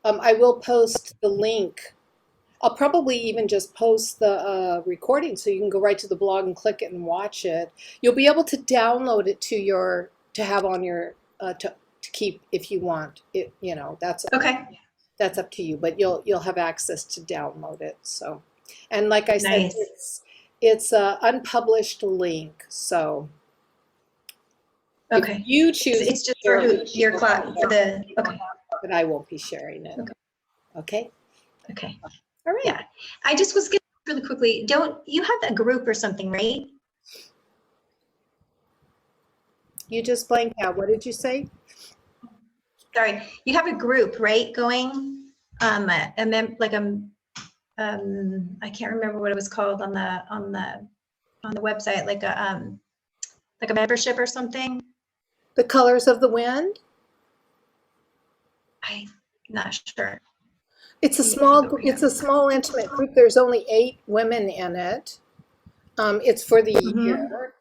I will post the link. I'll probably even just post the recording, so you can go right to the blog and click it and watch it. You'll be able to download it to have on your to keep if you want it. That's Okay. That's up to you, but you'll have access to download it. So, and like I said, Nice. it's a unpublished link, so if Okay. you choose to It's just share for it with your people, class, for the, okay, but I won't be sharing it. Okay. Okay? okay. All right. Yeah. I just was gonna really quickly, don't, you have a group or something, right? You just blanked out. What did you say? Sorry, you have a group, right, going, I can't remember what it was called on the website, like a membership or something. The Colors of the Wind? I'm not sure. It's a Let me see what we it's have. a small intimate group. There's only 8 women in it. It's for the Mhm. year.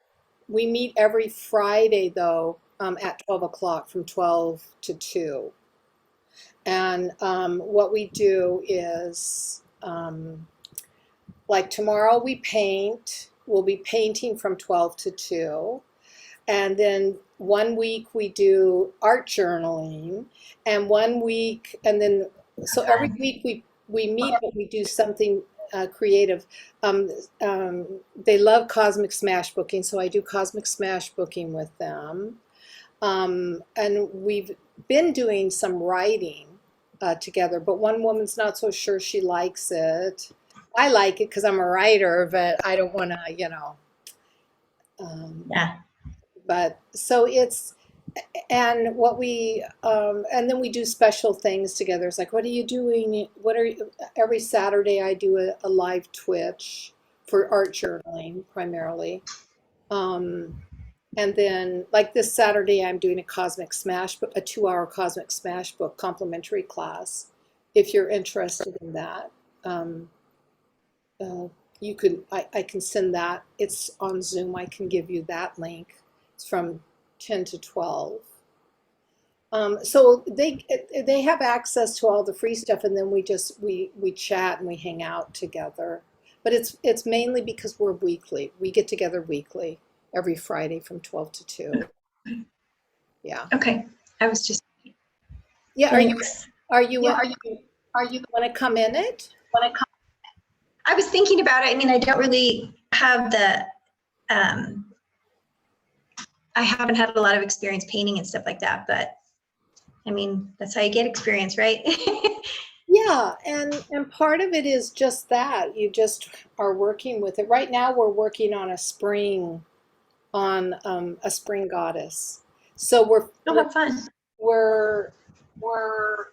We meet every Friday though, at 12 o'clock from 12 to 2. And what we do is, like tomorrow we paint. We'll be painting from 12 to 2. And then one week we do art journaling, and one week, and then so every week we meet, but we do something creative. Um, they love cosmic smash booking, so I do cosmic smash booking with them. And we've been doing some writing together, but one woman's not so sure she likes it. I like it because I'm a writer, but I don't want to, Um, Yeah. but so it's and what we and then we do special things together. It's like, what are you doing? What are you, every Saturday I do a live Twitch for art journaling primarily. Um, and then like this Saturday I'm doing a cosmic smash book, a 2-hour cosmic smash book complimentary class. If you're interested in that, um, uh, you could I can send that. It's on Zoom. I can give you that link. It's from 10 to 12. So they have access to all the free stuff, and then we chat and we hang out together. But it's mainly because we're weekly. We get together weekly every Friday from 12 to 2. Yeah. Okay. I was just, Yeah. thanks. Are you Yeah. are you want to come in it? I was thinking about it. I mean, I don't really have um, I haven't had a lot of experience painting and stuff like that, but I mean, that's how you get experience, right? Yeah, and part of it is just that you just are working with it. Right now, we're working on a spring goddess. So Oh, have fun. we're we're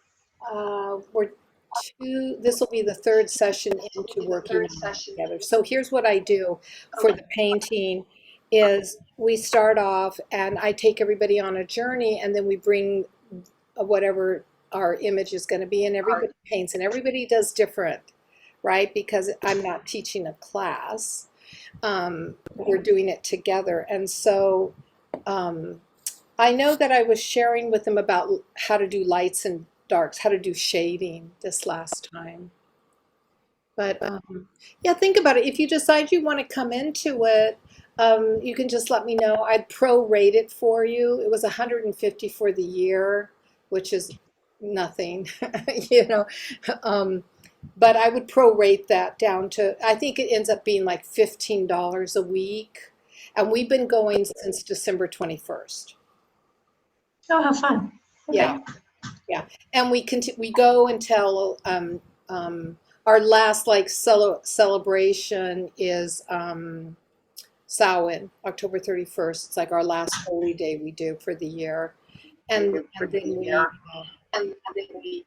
two. This will be the third session into working on it together. So here's what I do for the painting: is we start off and I take everybody on a journey, and then we bring whatever our image is going to be, and everybody paints, and everybody does different, right? Because I'm not teaching a class, we're doing it together. And so um, I know that I was sharing with them about how to do lights and darks, how to do shading this last time. But yeah, think about it. If you decide you want to come into it, you can just let me know. I'd prorate it for you. It was 150 for the year, which is nothing, you know. Um, but I would prorate that down to, I think it ends up being like $15 a week. And we've been going since December 21st. Oh, have fun. Yeah. Okay. Yeah, and we go until our last like celebration is Samhain, October 31st. It's like our last holy day we do for the year, and then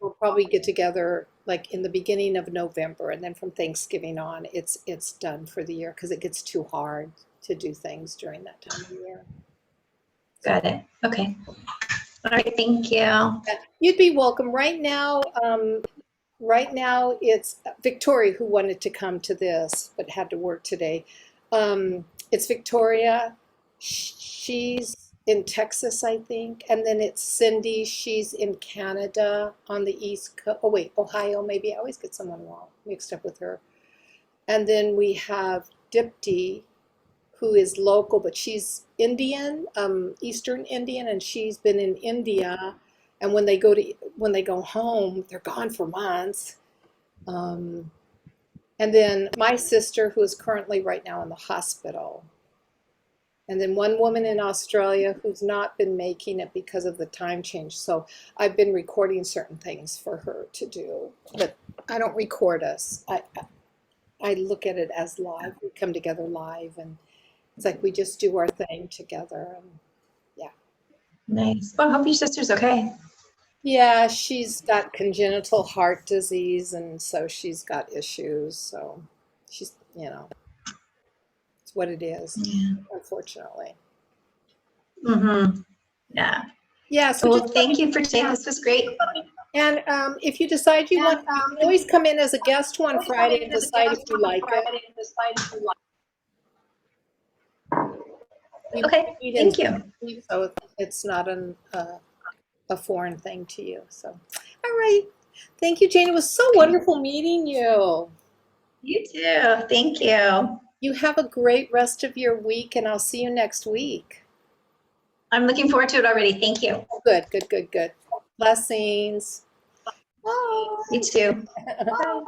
we'll probably get together like in the beginning of November, and then from Thanksgiving on, it's done for the year because it gets too hard to do things during that time of year. Got it. Okay. All right. Thank you. You'd be welcome. Right now, it's Victoria who wanted to come to this, but had to work today. It's Victoria. She's in Texas, I think. And then it's Cindy. She's in Canada on the East Coast. Oh, wait, Ohio, maybe. I always get someone wrong, mixed up with her. And then we have Dipti, who is local, but she's Indian, Eastern Indian, and she's been in India. And when they go home, they're gone for months. Um, And then my sister, who is currently right now in the hospital. And then one woman in Australia who's not been making it because of the time change. So I've been recording certain things for her to do, but I don't record us. I look at it as live. We come together live, and it's like we just do our thing together. And yeah. Nice. Well, I hope your sister's okay. Yeah, she's got congenital heart disease, and so she's got issues. So she's, it's what it is, Yeah. unfortunately. Mm-hmm. Yeah. Yeah, so Well, just let thank me, you for today. This was great. and if you decide you want, you can always come in as a guest one Friday and decide if you like it. We Okay. meet in Thank you. so it's not a foreign thing to you. So, all right. Thank you, Jane. It was so wonderful meeting you. You too. Thank you. You have a great rest of your week, and I'll see you next week. I'm looking forward to it already. Thank you. Good, good, good, good. Blessings. Bye. You too. Bye.